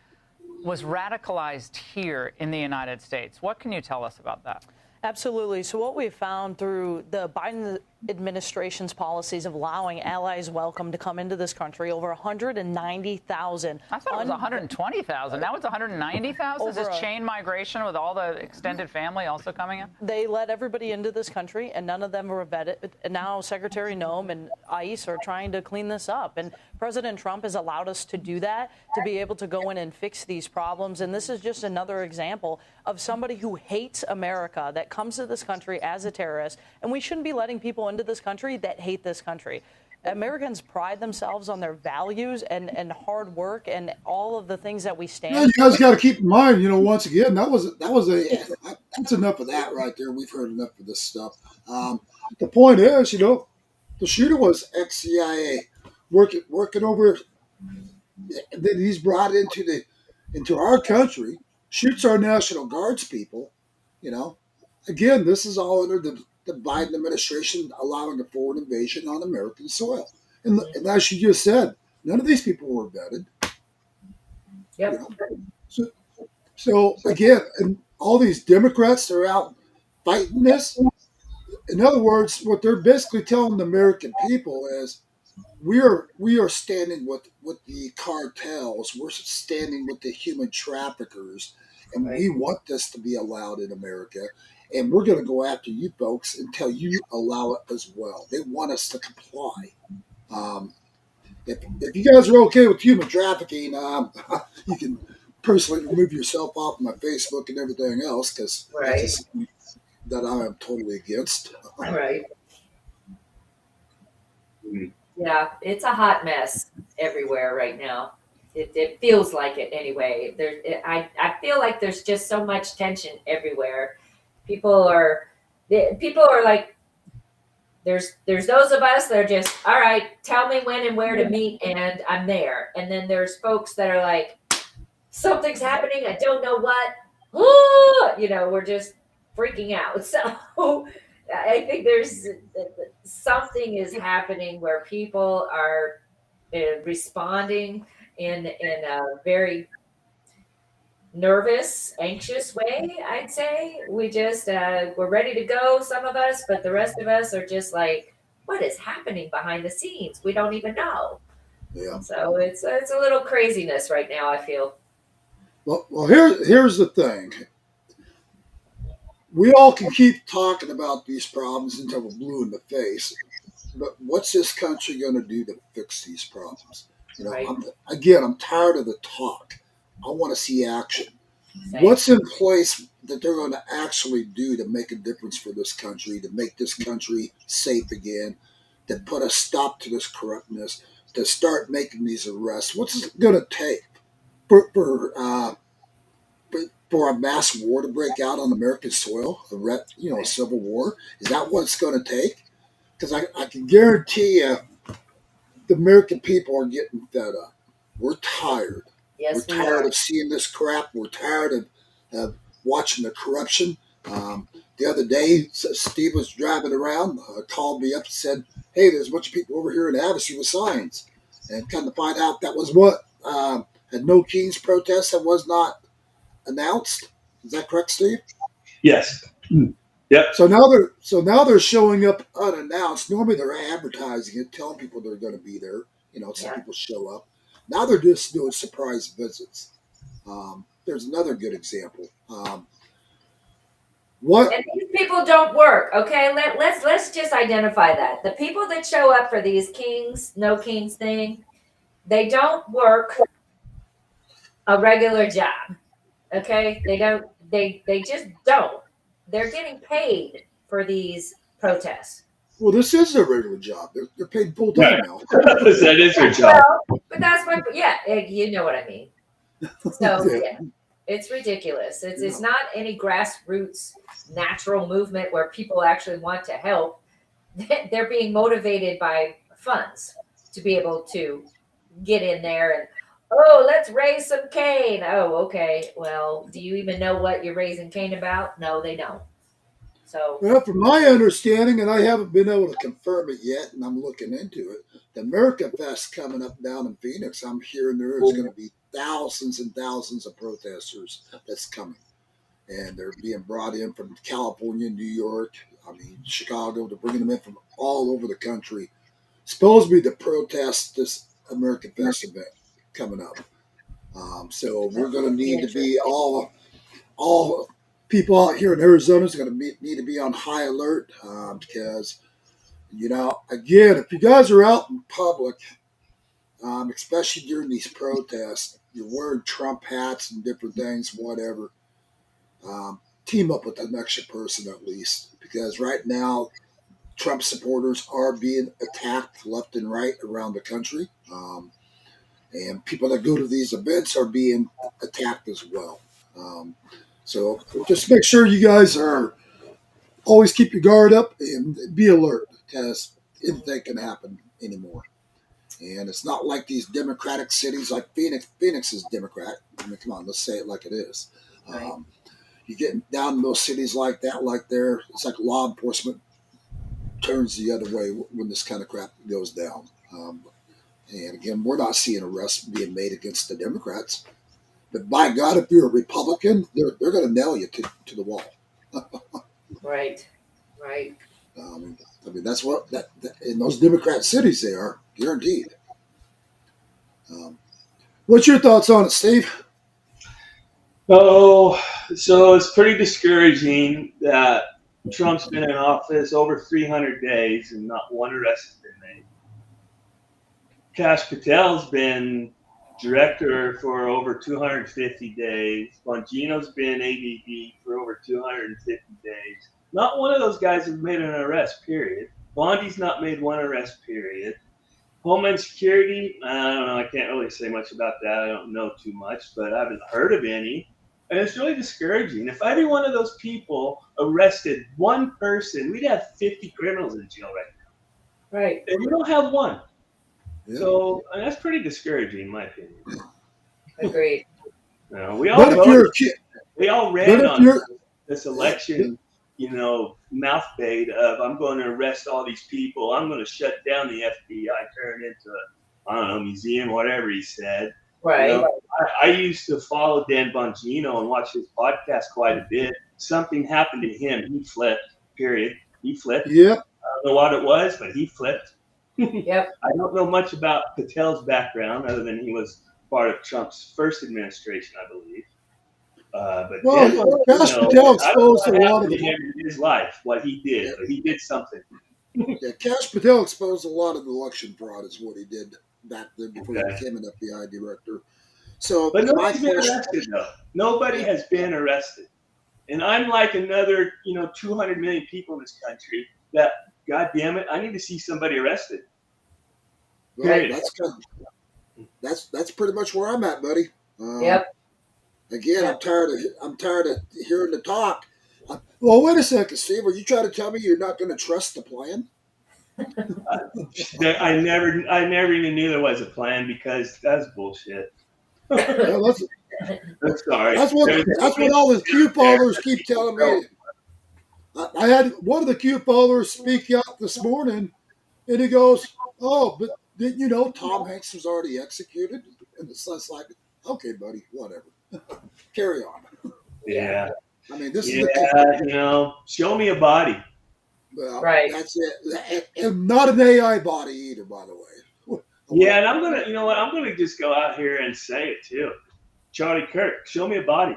was radicalized here in the United States. What can you tell us about that? Absolutely. So what we found through the Biden administration's policies of allowing allies welcome to come into this country, over 190,000. I thought it was 120,000. Now it's 190,000? Is this chain migration with all the extended family also coming in? They let everybody into this country, and none of them were vetted. And now Secretary Noem and ICE are trying to clean this up. And President Trump has allowed us to do that, to be able to go in and fix these problems. And this is just another example of somebody who hates America, that comes to this country as a terrorist. And we shouldn't be letting people into this country that hate this country. Americans pride themselves on their values and hard work and all of the things that we stand for. You guys got to keep in mind, once again, that's enough of that right there. We've heard enough of this stuff. The point is, the shooter was ex-CIA working over. Then he's brought into our country, shoots our National Guards people. Again, this is all under the Biden administration allowing a foreign invasion on American soil. And as you just said, none of these people were vetted. Yep. So again, and all these Democrats that are out fighting this, in other words, what they're basically telling the American people is we are standing with the cartels, we're standing with the human traffickers, and we want this to be allowed in America. And we're going to go after you folks until you allow it as well. They want us to comply. If you guys are okay with human trafficking, you can personally remove yourself off my Facebook and everything else, because that's that I am totally against. Right. Yeah, it's a hot mess everywhere right now. It feels like it anyway. I feel like there's just so much tension everywhere. People are like, there's those of us that are just, all right, tell me when and where to meet, and I'm there. And then there's folks that are like, something's happening, I don't know what. We're just freaking out. So I think there's something is happening where people are responding in a very nervous, anxious way. I'd say we just we're ready to go, some of us, but the rest of us are just like, what is happening behind the scenes? We don't even know. Yeah. So it's a little craziness right now, I feel. Well, here's the thing. We all can keep talking about these problems until we're blue in the face, but what's this country going to do to fix these problems? Right. I'm tired of the talk. I want to see action. Same. What's in place that they're going to actually do to make a difference for this country, to make this country safe again, to put a stop to this corruptness, to start making these arrests? What's it going to take for a mass war to break out on American soil, a civil war? Is that what it's going to take? Because I can guarantee you the American people are getting fed up. We're tired. Yes, We're tired of seeing this crap. We're tired of watching the corruption. The other day, Steve was driving around, called me up and said, hey, there's a bunch of people over here in Havasu with signs. And come to find out that was what? A No Kings protest. That was not announced. Is that correct, Steve? Yes. Yep. So now they're showing up unannounced. Normally they're advertising it, telling people they're going to be there. So Yeah. people show up. Now they're just doing surprise visits. There's another good example. What? And these people don't work. Okay, let's just identify that the people that show up for these no kings thing, they don't work a regular job. Okay, they don't. They just don't. They're getting paid for these protests. Well, this is their regular job. They're paid full time now. That is her job. Well, but that's my you know what I mean. So yeah, it's ridiculous. It's not any grassroots natural movement where people actually want to help. They're being motivated by funds to be able to get in there and let's raise some cane. Oh, okay. Well, do you even know what you're raising cane about? No, they don't. So Well, from my understanding, and I haven't been able to confirm it yet, and I'm looking into it, the America Fest coming up down in Phoenix, I'm hearing there is going to be thousands and thousands of protesters that's coming. And they're being brought in from California, New York, Chicago. They're bringing them in from all over the country, supposedly to protest this American Fest event coming up. So we're going to need to be all people out here in Arizona is going to need to be on high alert because, again, if you guys are out in public, especially during these protests, you're wearing Trump hats and different things, whatever. Team up with an extra person at least, because right now Trump supporters are being attacked left and right around the country, and people that go to these events are being attacked as well. So just make sure you guys are always keep your guard up and be alert because anything can happen anymore. And it's not like these democratic cities like Phoenix. Phoenix is Democrat. Come on, let's say it like it is. Right. You get down in those cities like that, it's like law enforcement turns the other way when this kind of crap goes down. And again, we're not seeing arrests being made against the Democrats. But by God, if you're a Republican, they're going to nail you to the wall. right. That's what that in those Democrat cities they are guaranteed. What's your thoughts on it, Steve? Oh, so it's pretty discouraging that Trump's been in office over 300 days and not one arrest has been made. Kash Patel's been director for over 250 days. Bongino's been AVP for over 250 days. Not one of those guys has made an arrest, period. Bondi's not made one arrest, period. Homeland Security, I don't know. I can't really say much about that. I don't know too much, but I haven't heard of any. And it's really discouraging. If every one of those people arrested one person, we'd have 50 criminals in jail right now. Right. And we don't have one. Yeah. So that's pretty discouraging, in my opinion. Agreed. We all voted. We all ran on this election, mouth bait of I'm going to arrest all these people. I'm going to shut down the FBI, turn it into a museum, whatever he said. Right. I used to follow Dan Bongino and watch his podcast quite a bit. Something happened to him. He flipped, period. He flipped. Yeah. I don't know what it was, but he flipped. Yep. I don't know much about Patel's background other than he was part of Trump's first administration, I believe. But Kash Patel exposed a lot of his life, what he did. But he did something. Yeah, Kash Patel exposed a lot of election fraud is what he did back then before he became an FBI director. So, but nobody's been arrested, though. Nobody has been arrested. And I'm like another, 200 million people in this country that, God damn it, I need to see somebody arrested. Well, that's pretty much where I'm at, buddy. Yep. Again, I'm tired of hearing the talk. Well, wait a second, Steve. Are you trying to tell me you're not going to trust the plan? I never even knew there was a plan because that's bullshit. Well, I'm sorry. That's what all the Q followers keep telling me. I had one of the Q followers speak out this morning, and he goes, "Oh, but didn't you know Tom Hanks was already executed?" And it's like, okay, buddy, whatever. Carry on. Yeah. I mean, this is Yeah, show me a body. well, Right. that's it, and not an AI body either, by the way. Yeah, and I'm gonna, you know what? I'm gonna just go out here and say it too. Charlie Kirk, show me a body.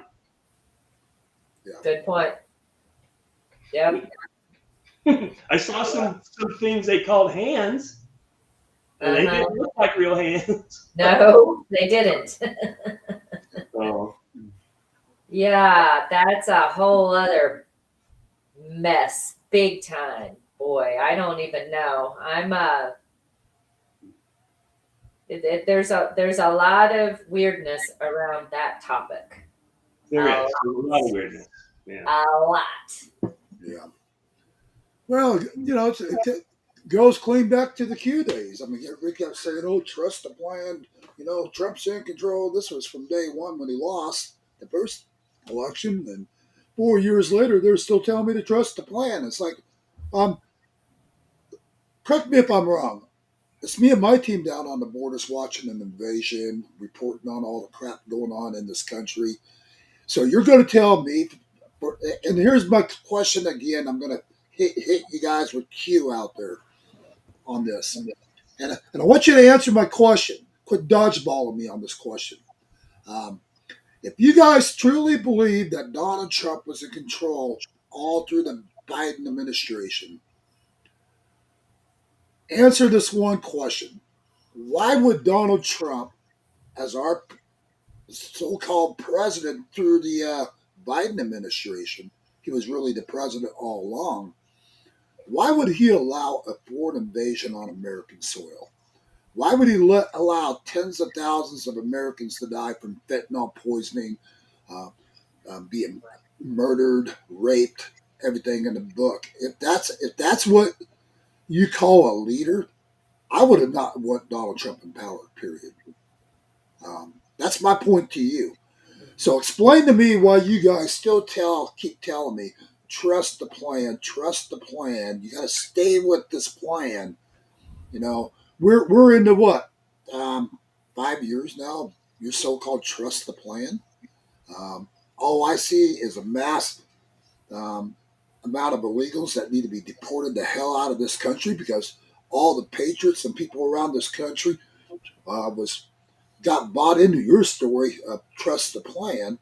Good point. Yep. I saw some things they called hands, and they didn't look like real hands. No, they didn't. So, Yeah, that's a whole other mess, big time. Boy, I don't even know. There's a lot of weirdness around that topic. there is a lot of weirdness. Yeah. A lot. Yeah. Well, it goes clean back to the Q days. I mean, everybody kept saying, "Oh, trust the plan." Trump's in control. This was from day one when he lost the first election, and 4 years later, they're still telling me to trust the plan. It's like, correct me if I'm wrong. It's me and my team down on the borders watching an invasion, reporting on all the crap going on in this country. So you're going to tell me, and here's my question again. I'm going to hit you guys with Q out there on this. And I want you to answer my question. Quit dodgeballing me on this question. If you guys truly believe that Donald Trump was in control all through the Biden administration, answer this one question. Why would Donald Trump, as our so-called president through the Biden administration, he was really the president all along, why would he allow a foreign invasion on American soil? Why would he allow tens of thousands of Americans to die from fentanyl poisoning, being murdered, raped, everything in the book? If that's what you call a leader, I would have not want Donald Trump in power. Period. That's my point to you. So explain to me why you guys still keep telling me trust the plan, trust the plan. You got to stay with this plan. We're into what 5 years now. Your so-called trust the plan. All I see is a mass amount of illegals that need to be deported the hell out of this country because all the patriots and people around this country got bought into your story of trust the plan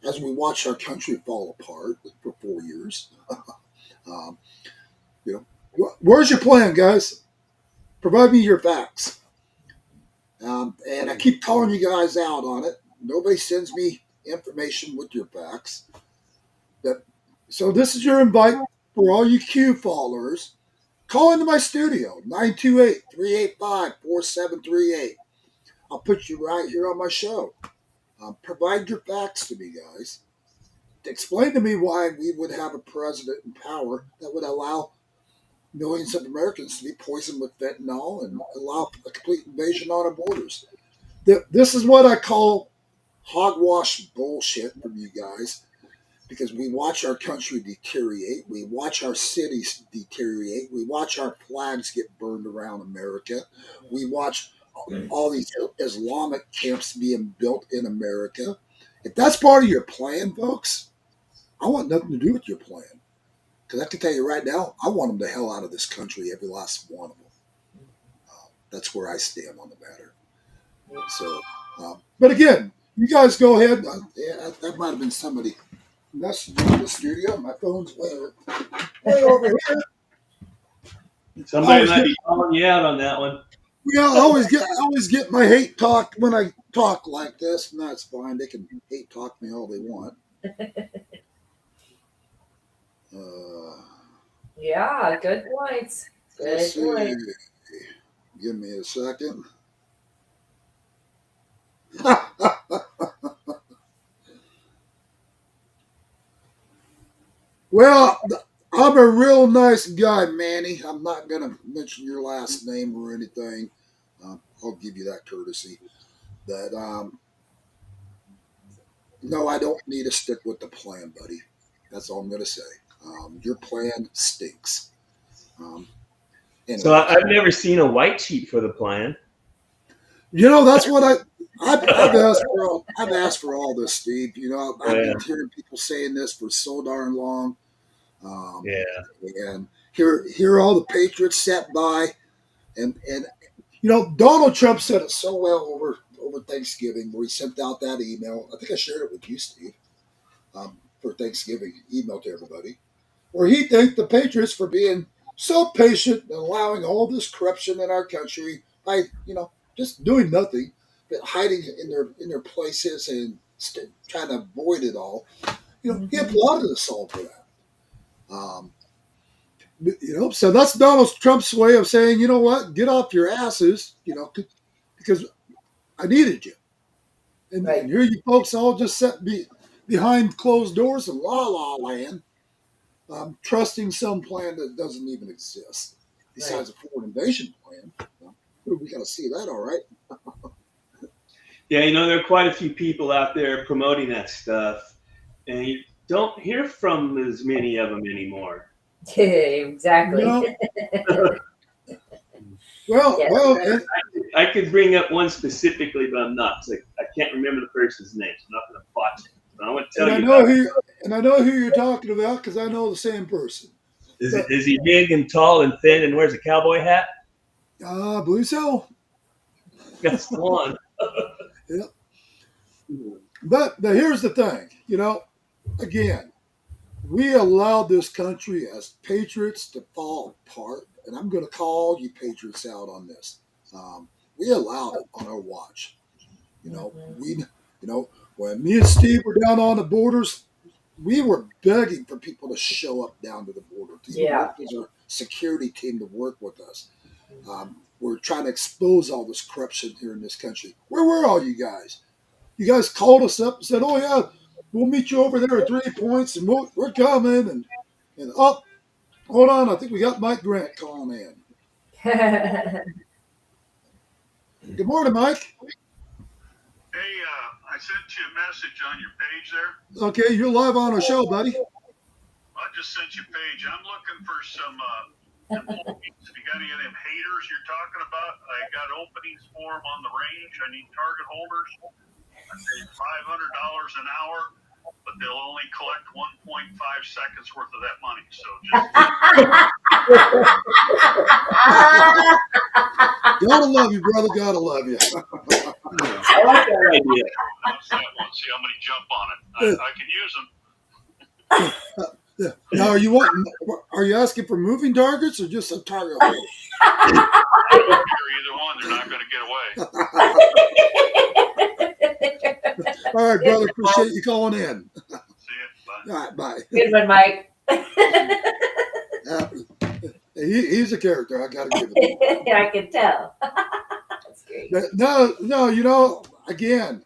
as we watch our country fall apart for 4 years. um, where's your plan, guys? Provide me your facts. And I keep calling you guys out on it. Nobody sends me information with your facts. So this is your invite for all you Q followers. Call into my studio, 928-385-4738. I'll put you right here on my show. Provide your facts to me, guys. Explain to me why we would have a president in power that would allow millions of Americans to be poisoned with fentanyl and allow a complete invasion on our borders. This is what I call hogwash bullshit from you guys because we watch our country deteriorate. We watch our cities deteriorate. We watch our flags get burned around America. We watch all these Islamic camps being built in America. If that's part of your plan, folks, I want nothing to do with your plan. Because I can tell you right now, I want them the hell out of this country, every last one of them. That's where I stand on the matter. So, but again, you guys go ahead. That might have been somebody messaging in the studio. My phone's way over here. Somebody might be calling you out on that one. I always get my hate talk when I talk like this, and that's fine. They can hate talk me all they want. Yeah, good points. Good point. Give me a second. Well, I'm a real nice guy, Manny. I'm not going to mention your last name or anything. I'll give you that courtesy. That no, I don't need to stick with the plan, buddy. That's all I'm going to say. Your plan stinks. So I've never seen a white sheet for the plan. That's what I've asked for all this, Steve. I've Yeah. been hearing people saying this for so darn long. Um, Yeah. and here all the patriots sat by, and Donald Trump said it so well over Thanksgiving, where he sent out that email. I think I shared it with you, Steve, for Thanksgiving email to everybody, where he thanked the patriots for being so patient and allowing all this corruption in our country by just doing nothing but hiding in their places and trying to avoid it all. He applauded us all for that. Um, so that's Donald Trump's way of saying, you know what, get off your asses, because I needed you. And, Right. and here you folks all just sat behind closed doors in la la land, trusting some plan that doesn't even exist, besides a foreign invasion plan. We got to see that, all right? Yeah, there are quite a few people out there promoting that stuff, and you don't hear from as many of them anymore. Exactly. Well, Yeah. well, I could bring up one specifically, but I'm not. I can't remember the person's name, so I'm not going to botch it. But I want to tell and I you know about it. and I know who you're talking about because I know the same person. Is he big and tall and thin and wears a cowboy hat? I believe so. That's the one. Yeah. But here's the thing, again, we allowed this country as patriots to fall apart, and I'm going to call you patriots out on this. We allowed it on our watch. We, when me and Steve were down on the borders, we were begging for people to show up down to the border, to even work as our security team to work with us. We're trying to expose all this corruption here in this country. Where were all you guys? You guys called us up and said, "Oh yeah, we'll meet you over there at 3 Points, and we're coming." And hold on, I think we got Mike Grant calling in. Good morning, Mike. Hey, I sent you a message on your page there. Okay, you're live on our show, buddy. I just sent you a page. I'm looking for some employees. If you got any of them haters you're talking about, I got openings for them on the range. I need target holders. I pay $500 an hour, but they'll only collect 1.5 seconds worth of that money. So just Gotta love you, brother. Gotta love you. I like that idea. that one. See how many jump on it. I can use them. Yeah. Now, are you asking for moving targets or just a target holder? I don't care either one. They're not going to get away. All right, brother. Appreciate you calling in. See you. Bye. All right, bye. Good one, Mike. He's a character. I got to give it to him. I can tell. That's great. No, again,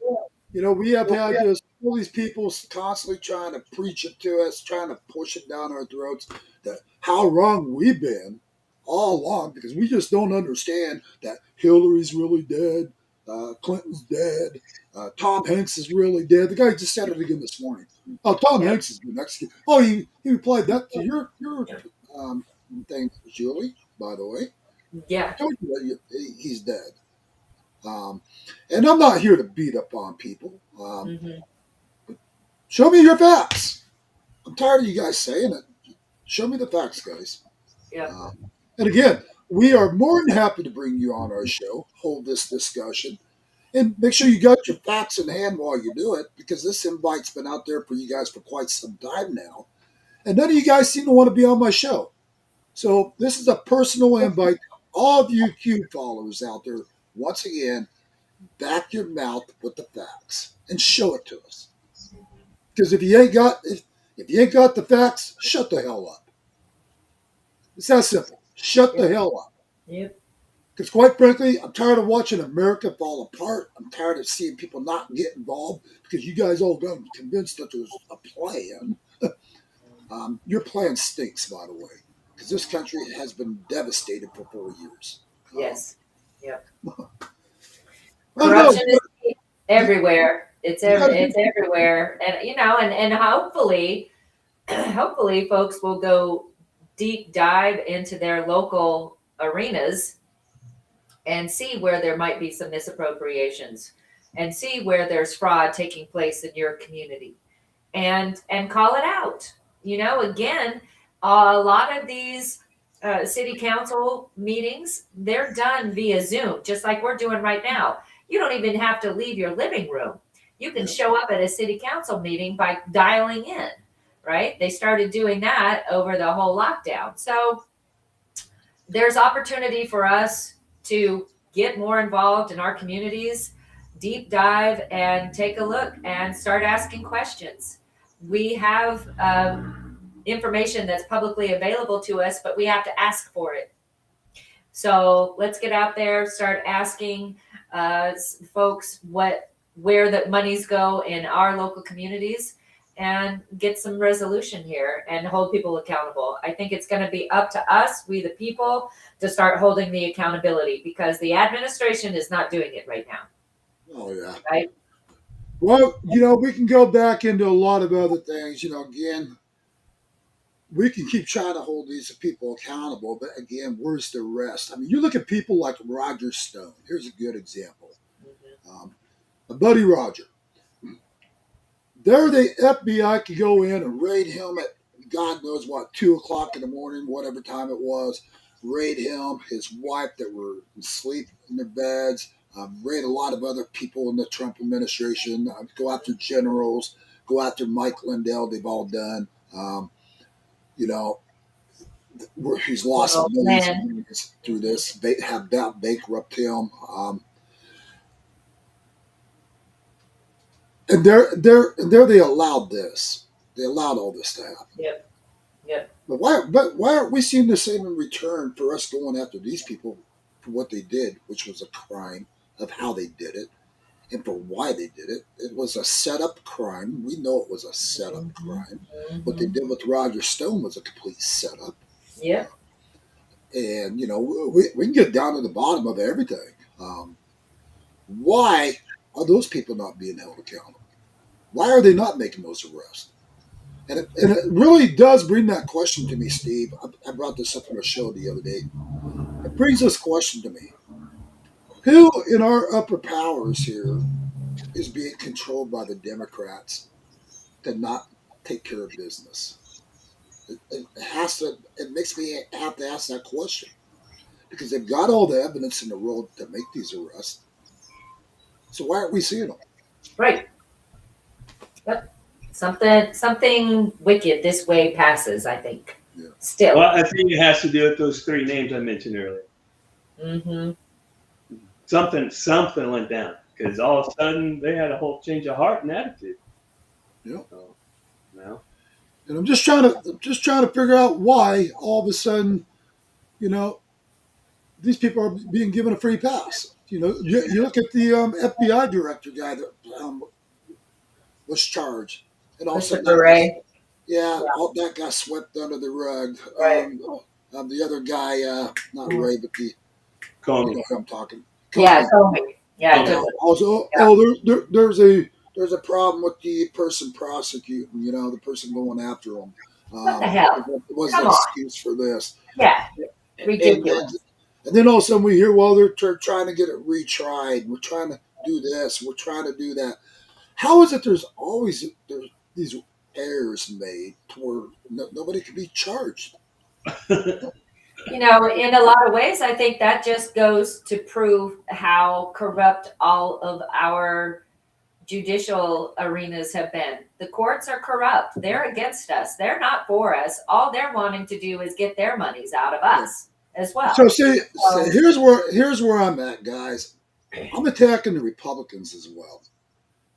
we have had just all these people constantly trying to preach it to us, trying to push it down our throats, that how wrong we've been all along, because we just don't understand that Hillary's really dead, Clinton's dead, Tom Hanks is really dead. The guy just said it again this morning. Oh, Tom Hanks has been executed. Oh, he replied that to your thing, Julie, by the way. Yeah. I told you that he's dead. And I'm not here to beat up on people. Show me your facts. I'm tired of you guys saying it. Show me the facts, guys. Yeah. And again, we are more than happy to bring you on our show, hold this discussion, and make sure you got your facts in hand while you do it, because this invite's been out there for you guys for quite some time now. And none of you guys seem to want to be on my show. So this is a personal invite. All of you Q followers out there, once again, back your mouth with the facts and show it to us. Because if you ain't got the facts, shut the hell up. It's that simple. Shut the hell up. Yep. Because quite frankly, I'm tired of watching America fall apart. I'm tired of seeing people not get involved because you guys all got convinced that there's a plan. Your plan stinks, by the way, because this country has been devastated for 4 years. Yes. Yep. Corruption is everywhere. It's everywhere, and hopefully folks will go deep dive into their local arenas and see where there might be some misappropriations and see where there's fraud taking place in your community and call it out. Again, a lot of these city council meetings, they're done via Zoom, just like we're doing right now. You don't even have to leave your living room. You can show up at a city council meeting by dialing in, right? They started doing that over the whole lockdown. So there's opportunity for us to get more involved in our communities, deep dive and take a look and start asking questions. We have information that's publicly available to us, but we have to ask for it. So let's get out there, start asking folks where the monies go in our local communities, and get some resolution here and hold people accountable. I think it's going to be up to us, we the people, to start holding the accountability, because the administration is not doing it right now. Oh, yeah. Right? Well, we can go back into a lot of other things. Again, we can keep trying to hold these people accountable, but again, where's the rest? I mean, you look at people like Roger Stone. Here's a good example. My buddy Roger. There, the FBI could go in and raid him at God knows what, 2 o'clock in the morning, whatever time it was. Raid him, his wife that were asleep in their beds. Raid a lot of other people in the Trump administration. Go after generals. Go after Mike Lindell. They've all done. He's lost millions of millions through this. They have about bankrupt him. And there they allowed this. They allowed all this to happen. Yep. But why aren't we seeing the same in return for us going after these people for what they did, which was a crime of how they did it and for why they did it? It was a set-up crime. We know it was a set-up crime. What they did with Roger Stone was a complete setup. Yeah. And, we can get down to the bottom of everything. Why are those people not being held accountable? Why are they not making those arrests? And it really does bring that question to me, Steve. I brought this up on a show the other day. It brings this question to me. Who in our upper powers here is being controlled by the Democrats to not take care of business? It makes me have to ask that question. Because they've got all the evidence in the world to make these arrests. So why aren't we seeing them? Right. But something wicked this way passes, I think. Yeah. Still. Well, I think it has to do with those 3 names I mentioned earlier. Mm-hmm. Something went down, because all of a sudden they had a whole change of heart and attitude. Yeah. So, well. And I'm just trying to figure out why all of a sudden, these people are being given a free pass. You look at the FBI director guy that was charged, and also all that got swept under the rug. Right. The other guy, not Ray, but the Comey. you know who I'm talking. Yeah, Comey. Yeah. Also, there's a problem with the person prosecuting. The person going after them. What the hell? It was Come an on. excuse for this. Yeah. Ridiculous. And then all of a sudden we hear, well, they're trying to get it retried. We're trying to do this. We're trying to do that. How is it there's these errors made to where nobody can be charged? In a lot of ways, I think that just goes to prove how corrupt all of our judicial arenas have been. The courts are corrupt. They're against us. They're not for us. All they're wanting to do is get their monies out of us as well. So here's where I'm at, guys. I'm attacking the Republicans as well,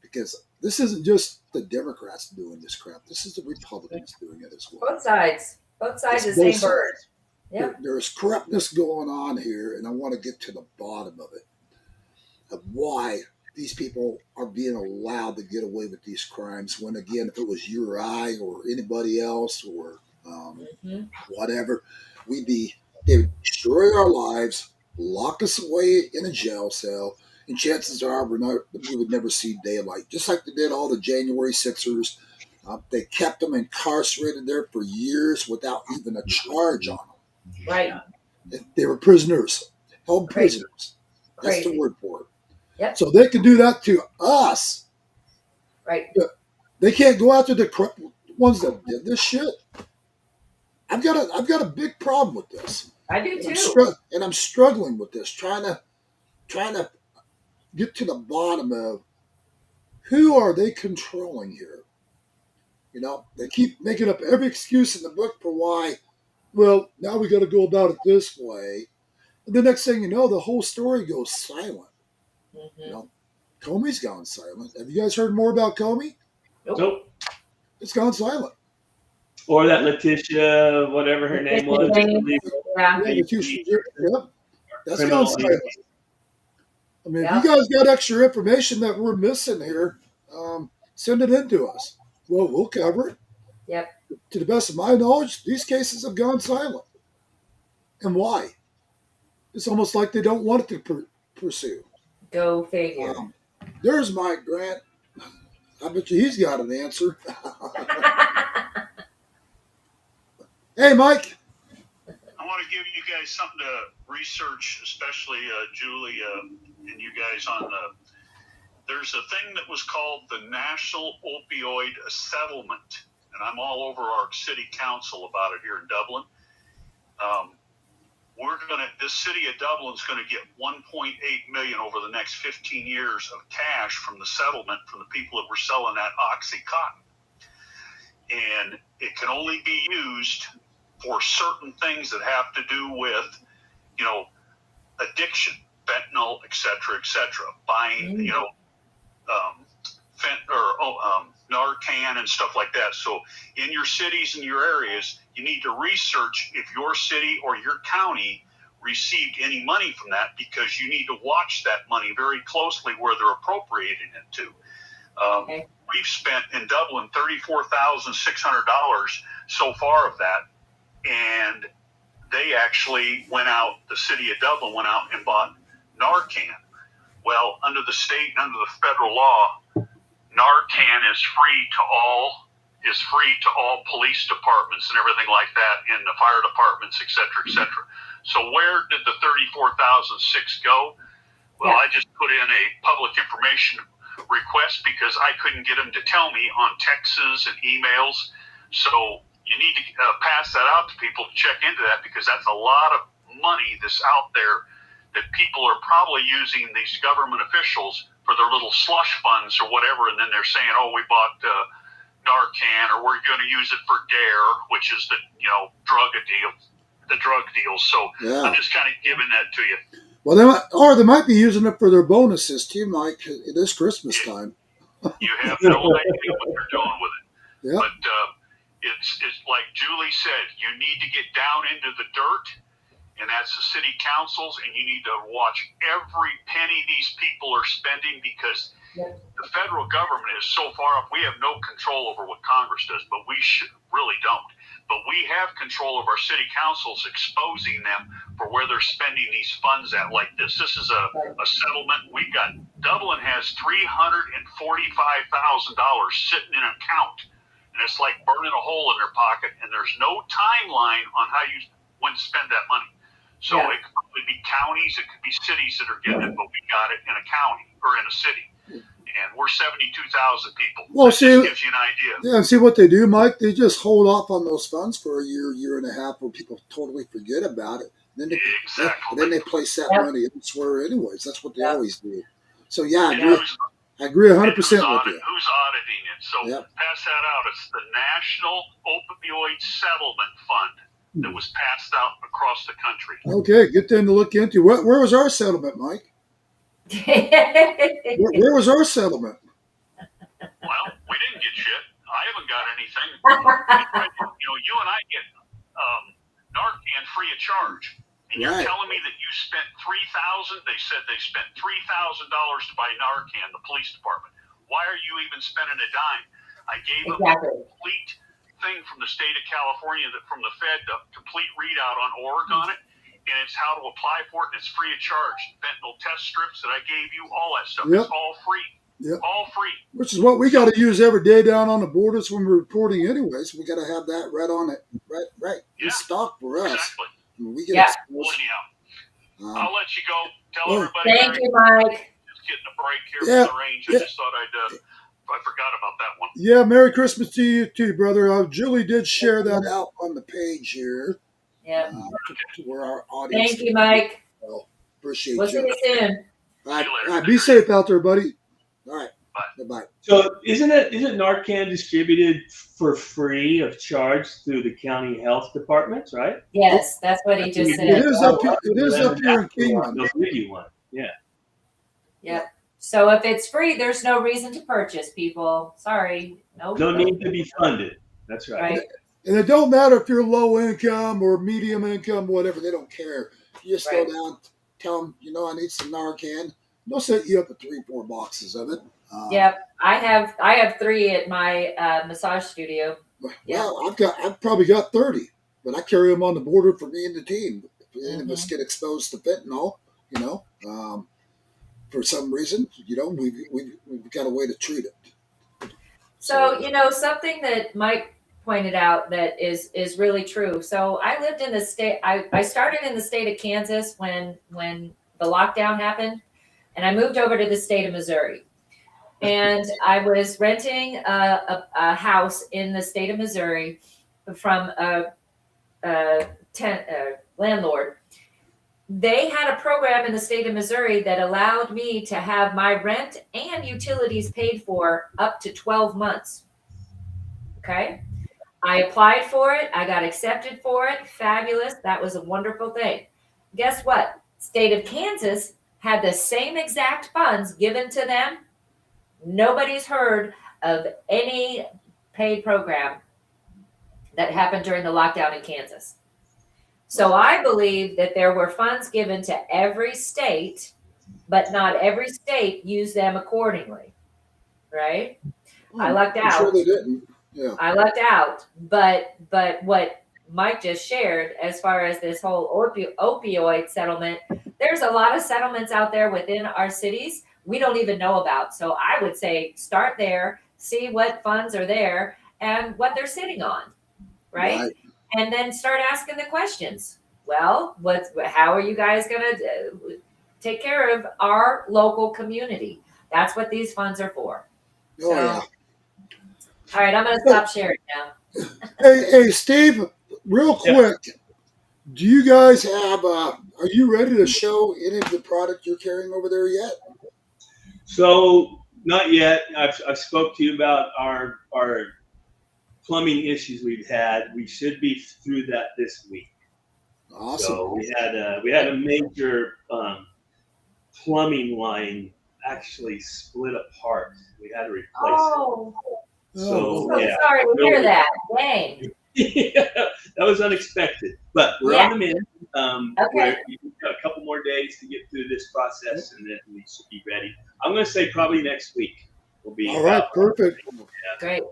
because this isn't just the Democrats doing this crap. This is the Republicans doing it as well. Both sides It's the same both bird. sides. Yeah. There's corruptness going on here, and I want to get to the bottom of it, of why these people are being allowed to get away with these crimes when, again, if it was you or I or anybody else or whatever, they would destroy our lives, lock us away in a jail cell, and chances are we would never see daylight. Just like they did all the January 6ers. They kept them incarcerated there for years without even a charge on them. Right. They were prisoners, held prisoners. That's the Crazy. word for it. Yep. So they can do that to us. Right. But they can't go after the ones that did this shit. I've got a big problem with this. I do And too. I'm struggling with this, trying to get to the bottom of who are they controlling here. They keep making up every excuse in the book for why. Well, now we got to go about it this way. And the next thing you know, the whole story goes silent. Mm-hmm. Comey's gone silent. Have you guys heard more about Comey? Nope. It's gone silent. Or that Letitia, whatever her name was, Yeah. Yep. That's gone criminal. silent. I mean, if you Yep. guys got extra information that we're missing here, send it in to us. Well, we'll cover it. Yep. To the best of my knowledge, these cases have gone silent. And why? It's almost like they don't want it to pursue. Go figure. There's Mike Grant. I bet you he's got an answer. Hey, Mike. I want to give you guys something to research, especially Julie and you guys on the. There's a thing that was called the National Opioid Settlement, and I'm all over our city council about it here in Dublin. This city of Dublin's going to get 1.8 million over the next 15 years of cash from the settlement from the people that were selling that OxyContin, and it can only be used for certain things that have to do with, addiction, fentanyl, et cetera, buying, Narcan and stuff like that. So in your cities and your areas, you need to research if your city or your county received any money from that, because you need to watch that money very closely where they're appropriating it to. Okay. We've spent in Dublin $34,600 so far of that, and they actually the city of Dublin went out and bought Narcan. Well, under the state and under the federal law, Narcan is free to all police departments and everything like that, and the fire departments, et cetera, et cetera. So where did the $34,600 go? Well, I just put in a public information request because I couldn't get them to tell me on texts and emails. So you need to pass that out to people to check into that, because that's a lot of money that's out there that people are probably using these government officials for their little slush funds or whatever, and then they're saying, "Oh, we bought Narcan, or we're going to use it for DARE," which is the drug deal. So Yeah. I'm just kind of giving that to you. Well, they might be using it for their bonuses too, Mike. It is Christmas time. You have no idea what they're doing with it. Yeah. But it's like Julie said, you need to get down into the dirt, and that's the city councils, and you need to watch every penny these people are spending, because the federal government is so far off. We have no control over what Congress does, but we really don't. But we have control of our city councils, exposing them for where they're spending these funds at. Like this is a settlement. Dublin has $345,000 sitting in an account, and it's like burning a hole in their pocket, and there's no timeline on when to spend that money. So it could probably be counties, it could be cities that are getting it, but we got it in a county or in a city. And we're 72,000 people. Well, that just gives you an idea. Yeah, and see what they do, Mike? They just hold off on those funds for a year and a half, where people totally forget about it. And then they place that money elsewhere anyways. That's what they always do. So, I agree 100% with you. Who's auditing it? So pass that out. It's the National Opioid Settlement Fund that was passed out across the country. Okay, good thing to look into. Where was our settlement, Mike? Where was our settlement? Well, we didn't get shit. I haven't got anything. You and I get Narcan free of charge. And you're telling me that you spent $3,000? They said they spent $3,000 to buy Narcan, the police department. Why are you even spending a dime? I gave them a complete thing from the state of California, from the Fed, the complete readout on Oregon it, and it's how to apply for it, and it's free of charge. Fentanyl test strips that I gave you, all that stuff, it's all free. Yep. All free. Which is what we got to use every day down on the borders when we're reporting anyways. We got to have that right on it. Right. Yeah, It's stock for us. Exactly. We get exposed. Well, I'll let you go. Tell Oh, everybody. Thank you, Mike. Just getting a break here Yeah, from the range. yeah. I just thought I forgot about that one. Yeah, Merry Christmas to you too, brother. Julie did share that out on the page here Yep. to where our audience. Thank you, Mike. Well, appreciate We'll see you. you soon. All right, See you later. all right, be safe out there, buddy. All right, Bye. bye. So isn't Narcan distributed for free of charge through the county health departments, right? Yes, that's what he just It said. is up. It is up here in Kingman. They'll give you one. Yeah. Yep. So if it's free, there's no reason to purchase, people. Sorry. Nope. No need to be funded. That's right. Right. And it don't matter if you're low income or medium income, whatever. They don't care. You just Right. go down, tell them, I need some Narcan. They'll set you up with 3-4 boxes of it. Yep. I have 3 at my massage studio. Well, I've probably got 30, but I carry them on the border for me and the team. If any of us get exposed to fentanyl, for some reason, we've got a way to treat it. So, something that Mike pointed out that is really true. So I lived in the state, I started in the state of Kansas when the lockdown happened, and I moved over to the state of Missouri. And I was renting a house in the state of Missouri from a landlord. They had a program in the state of Missouri that allowed me to have my rent and utilities paid for up to 12 months. Okay. I applied for it. I got accepted for it. Fabulous. That was a wonderful thing. Guess what? State of Kansas had the same exact funds given to them. Nobody's heard of any paid program that happened during the lockdown in Kansas. So I believe that there were funds given to every state, but not every state used them accordingly. Right? I lucked out. I'm sure they didn't. Yeah. I lucked out. But what Mike just shared, as far as this whole opioid settlement, there's a lot of settlements out there within our cities we don't even know about. So I would say start there, see what funds are there and what they're sitting on, right? And then start asking the questions. Well, how are you guys going to take care of our local community? That's what these funds are for. Oh, yeah. All right, I'm going to stop sharing now. Hey, Steve, real quick, do you guys have, are you ready to show any of the product you're carrying over there yet? So not yet. I've spoke to you about our plumbing issues we've had. We should be through that this week. Awesome. So we had a major plumbing line actually split apart. We had to replace it. So sorry to hear that. Dang. Yeah, that was unexpected, but we're on the mend. Okay. We've got a couple more days to get through this process, and then we should be ready. I'm going to say probably next week will be. All right, perfect. Yeah. Great.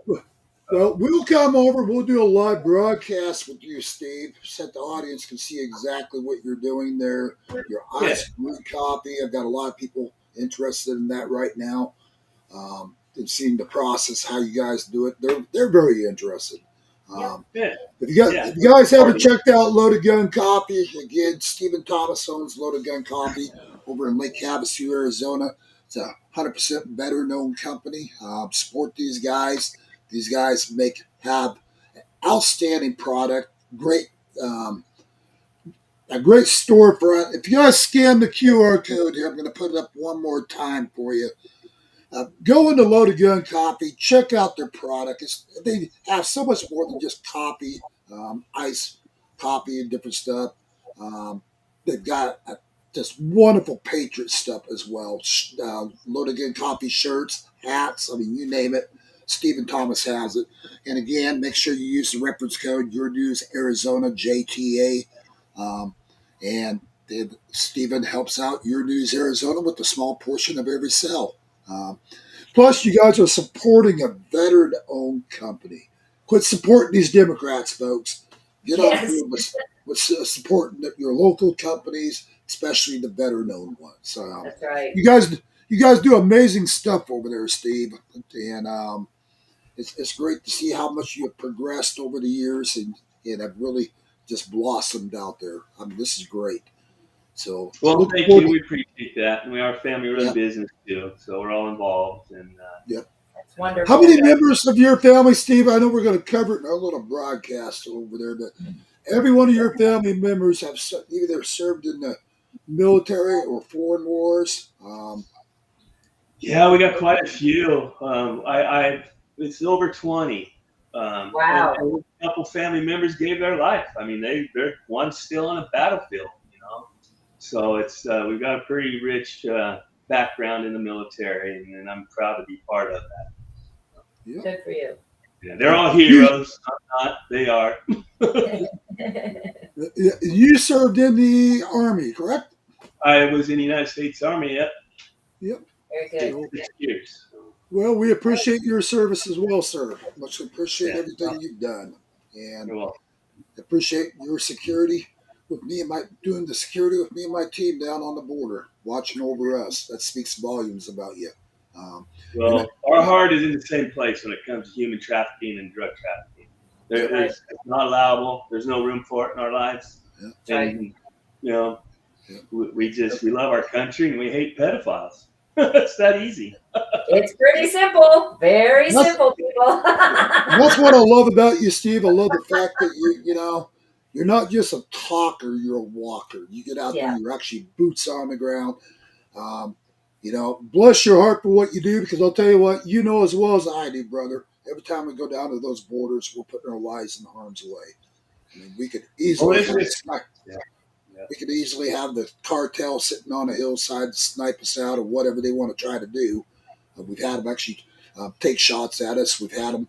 Well, we'll come over. We'll do a live broadcast with you, Steve, so that the audience can see exactly what you're doing there. Your ice cream copy. I've got a lot of people interested in that right now. And seeing the process, how you guys do it. They're very interested. If you guys haven't checked out Loaded Gun Coffee, again, Stephen Thomas owns Loaded Gun Coffee over in Lake Havasu, Arizona. It's a 100% better known company. Support these guys. These guys have outstanding product, great a great storefront. If you guys scan the QR code here, I'm going to put it up one more time for you. Go into Loaded Gun Coffee, check out their product. They have so much more than just coffee, ice coffee, and different stuff. They've got just wonderful Patriot stuff as well. Loaded Gun Coffee shirts, hats, I mean, you name it. Stephen Thomas has it. And again, make sure you use the reference code Your News Arizona JTA. And Stephen helps out Your News Arizona with a small portion of every sale. Plus, you guys are supporting a veteran-owned company. Quit supporting these Democrats, folks. Get on board with supporting your local companies, especially the veteran-owned ones. That's right. You guys do amazing stuff over there, Steve, and it's great to see how much you have progressed over the years and have really just blossomed out there. I mean, this is great. So Well, look thank forward you. to, We appreciate that, and we are a family-run yeah, business too, so we're all involved. And yeah. That's How wonderful. many members of your family, Steve? I know we're going to cover it in our little broadcast over there, but every one of your family members have either served in the military or foreign wars. yeah, we got quite a few. It's over 20, Wow. and a couple family members gave their life. I mean, they're one's still on a battlefield, you know. So it's we've got a pretty rich background in the military, and I'm proud to be part of that. Yeah. Good for you. Yeah, they're all heroes. I'm not. They are. You served in the Army, correct? I was in the United States Army at Yep. Very good. So, 6 years. So, well, we appreciate your service as well, sir. Much appreciate yeah, everything you've done, and you're welcome. appreciate your security with me and my doing the security with me and my team down on the border, watching over us. That speaks volumes about you. Um, and Well, our heart is in the same place when it comes to human trafficking and drug trafficking. It's not allowable. There's no room for it in our lives. Yeah. And, you know, Yeah. we love our country and we hate pedophiles. It's that easy. It's pretty simple. Very That's- simple, people. That's what I love about you, Steve. I love the fact that you're not just a talker, you're a walker. You get out there, Yeah. you're actually boots on the ground. Bless your heart for what you do, because I'll tell you what, you know as well as I do, brother. Every time we go down to those borders, we're putting our lives in harm's way. I mean, we could easily we could easily have the cartel sitting on a hillside to snipe us out or whatever they want to try to do. We've had them actually take shots at us. We've had them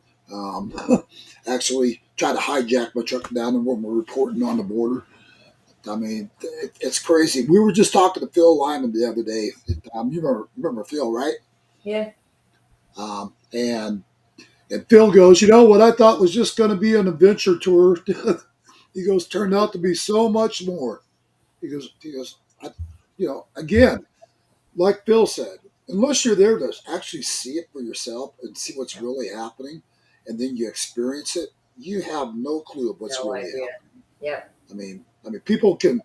actually try to hijack my truck down there when we're reporting on the border. I mean, it's crazy. We were just talking to Phil Lyman the other day. You remember Phil, right? Yeah. And Phil goes, what I thought was just going to be an adventure tour. He goes, turned out to be so much more. He goes, again, like Phil said, unless you're there to actually see it for yourself and see what's really happening, and then you experience it, you have no clue of what's No really idea. happening. Yeah. I mean, people can,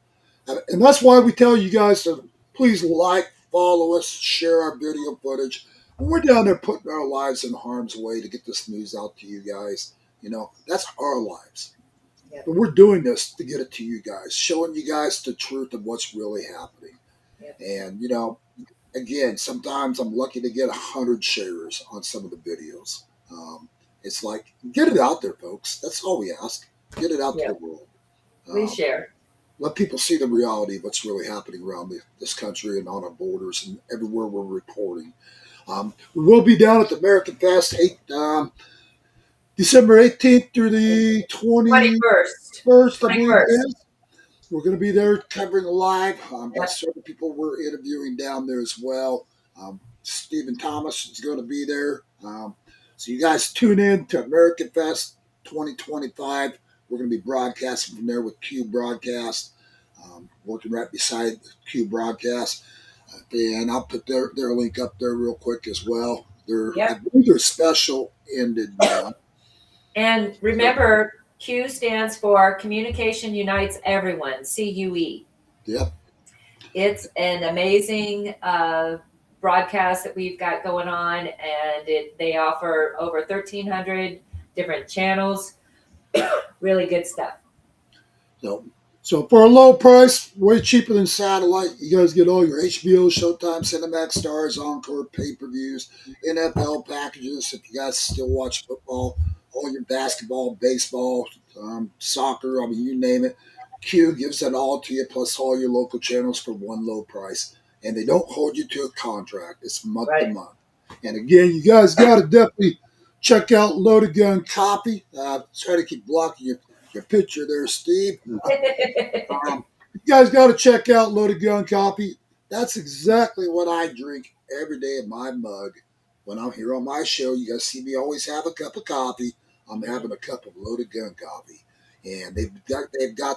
and that's why we tell you guys to please like, follow us, share our video footage. And we're down there putting our lives in harm's way to get this news out to you guys. That's our lives. Yep. But we're doing this to get it to you guys, showing you guys the truth of what's really happening. Yep. And, again, sometimes I'm lucky to get 100 shares on some of the videos. It's like, get it out there, folks. That's all we ask. Get it out to the world. Please share. Let people see the reality of what's really happening around this country and on our borders and everywhere we're reporting. We will be down at the American Fest December 18th through the 21st, I believe it is. We're going to be there covering live. Got certain people we're interviewing down there as well. Stephen Thomas is going to be there. So you guys tune in to American Fest 2025. We're going to be broadcasting from there with Q Broadcast, working right beside Q Broadcast. And I'll put their link up there real quick as well. I believe their special ended now. And remember, Q stands for Communication Unites Everyone, CUE. Yep. It's an amazing broadcast that we've got going on, and they offer over 1,300 different channels. Really good stuff. So for a low price, way cheaper than satellite, you guys get all your HBO, Showtime, Cinemax, Stars, Encore, pay-per-views, NFL packages. If you guys still watch football, all your basketball, baseball, soccer, I mean, you name it. Q gives it all to you, plus all your local channels for one low price. And they don't hold you to a contract. It's month to month. And again, you guys got to definitely check out Loaded Gun Coffee. Try to keep blocking your picture there, Steve. You guys got to check out Loaded Gun Coffee. That's exactly what I drink every day in my mug. When I'm here on my show, you guys see me always have a cup of coffee. I'm having a cup of Loaded Gun Coffee. And they've got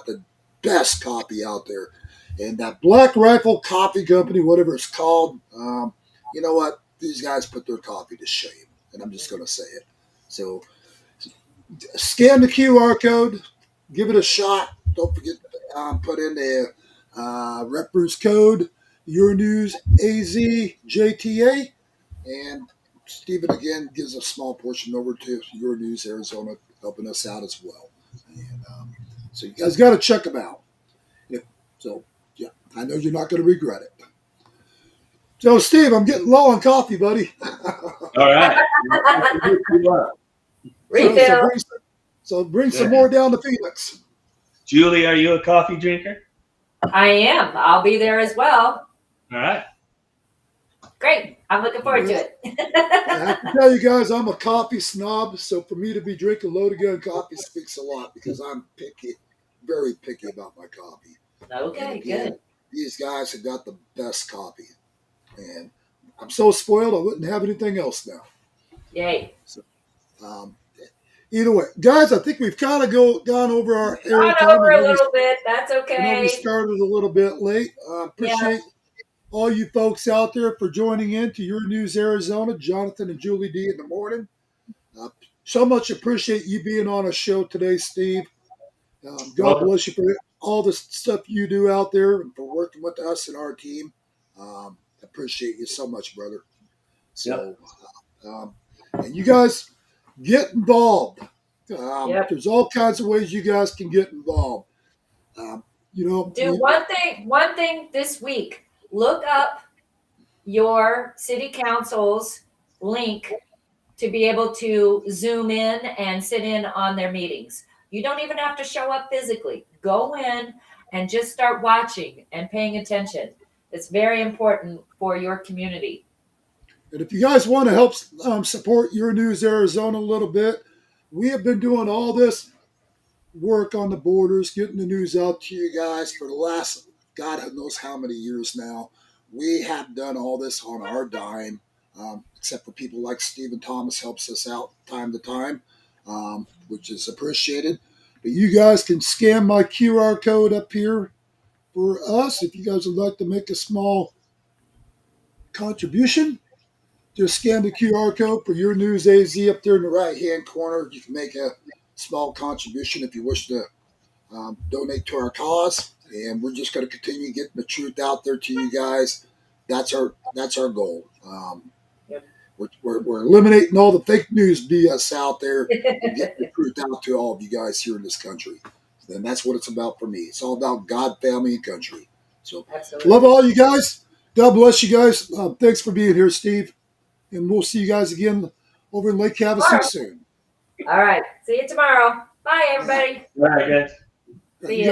the best coffee out there. And that Black Rifle Coffee Company, whatever it's called, you know what? These guys put their coffee to shame. And I'm just going to say it. So scan the QR code. Give it a shot. Don't forget to put in reference code YourNewsAZJTA, and Stephen again gives a small portion over to Your News Arizona, helping us out as well. And so you guys got to check them out. So yeah, I know you're not going to regret it. So Steve, I'm getting low on coffee, buddy. All right. Refill. Bring some more down to Phoenix. Julie, are you a coffee drinker? I am. I'll be there as well. All right. Great. I'm looking forward to it. I have to tell you guys, I'm a coffee snob, so for me to be drinking low to gun coffee speaks a lot because I'm picky, very picky about my coffee. Okay, again, good. These guys have got the best coffee, and I'm so spoiled I wouldn't have anything else now. Yay. So, either way, guys, I think we've kind of gone over our air Gone time. over a little bit. That's okay. I know we started a little bit late. Appreciate all you folks out there for joining in to Your News Arizona, Jonathan and Julie D in the morning. So much appreciate you being on a show today, Steve. God bless you for all the stuff you do out there and for working with us and our team. Appreciate you so much, brother. So, and you guys get involved. There's all kinds of ways you guys can get involved. Do one thing this week. Look up your city council's link to be able to zoom in and sit in on their meetings. You don't even have to show up physically. Go in and just start watching and paying attention. It's very important for your community. And if you guys want to help support Your News Arizona a little bit, we have been doing all this work on the borders, getting the news out to you guys for the last, God knows how many years now. We have done all this on our dime, except for people like Stephen Thomas helps us out time to time, which is appreciated. But you guys can scan my QR code up here for us if you guys would like to make a small contribution. Just scan the QR code for Your News AZ up there in the right-hand corner. You can make a small contribution if you wish to donate to our cause, and we're just going to continue getting the truth out there to you guys. That's our goal. We're eliminating all the fake news BS out there and getting the truth out to all of you guys here in this country. And that's what it's about for me. It's all about God, family, and country. So love all you guys. God bless you guys. Thanks for being here, Steve. And we'll see you guys again over in Lake Havasu soon. All right. See you tomorrow. Bye, everybody. All right, guys. See you.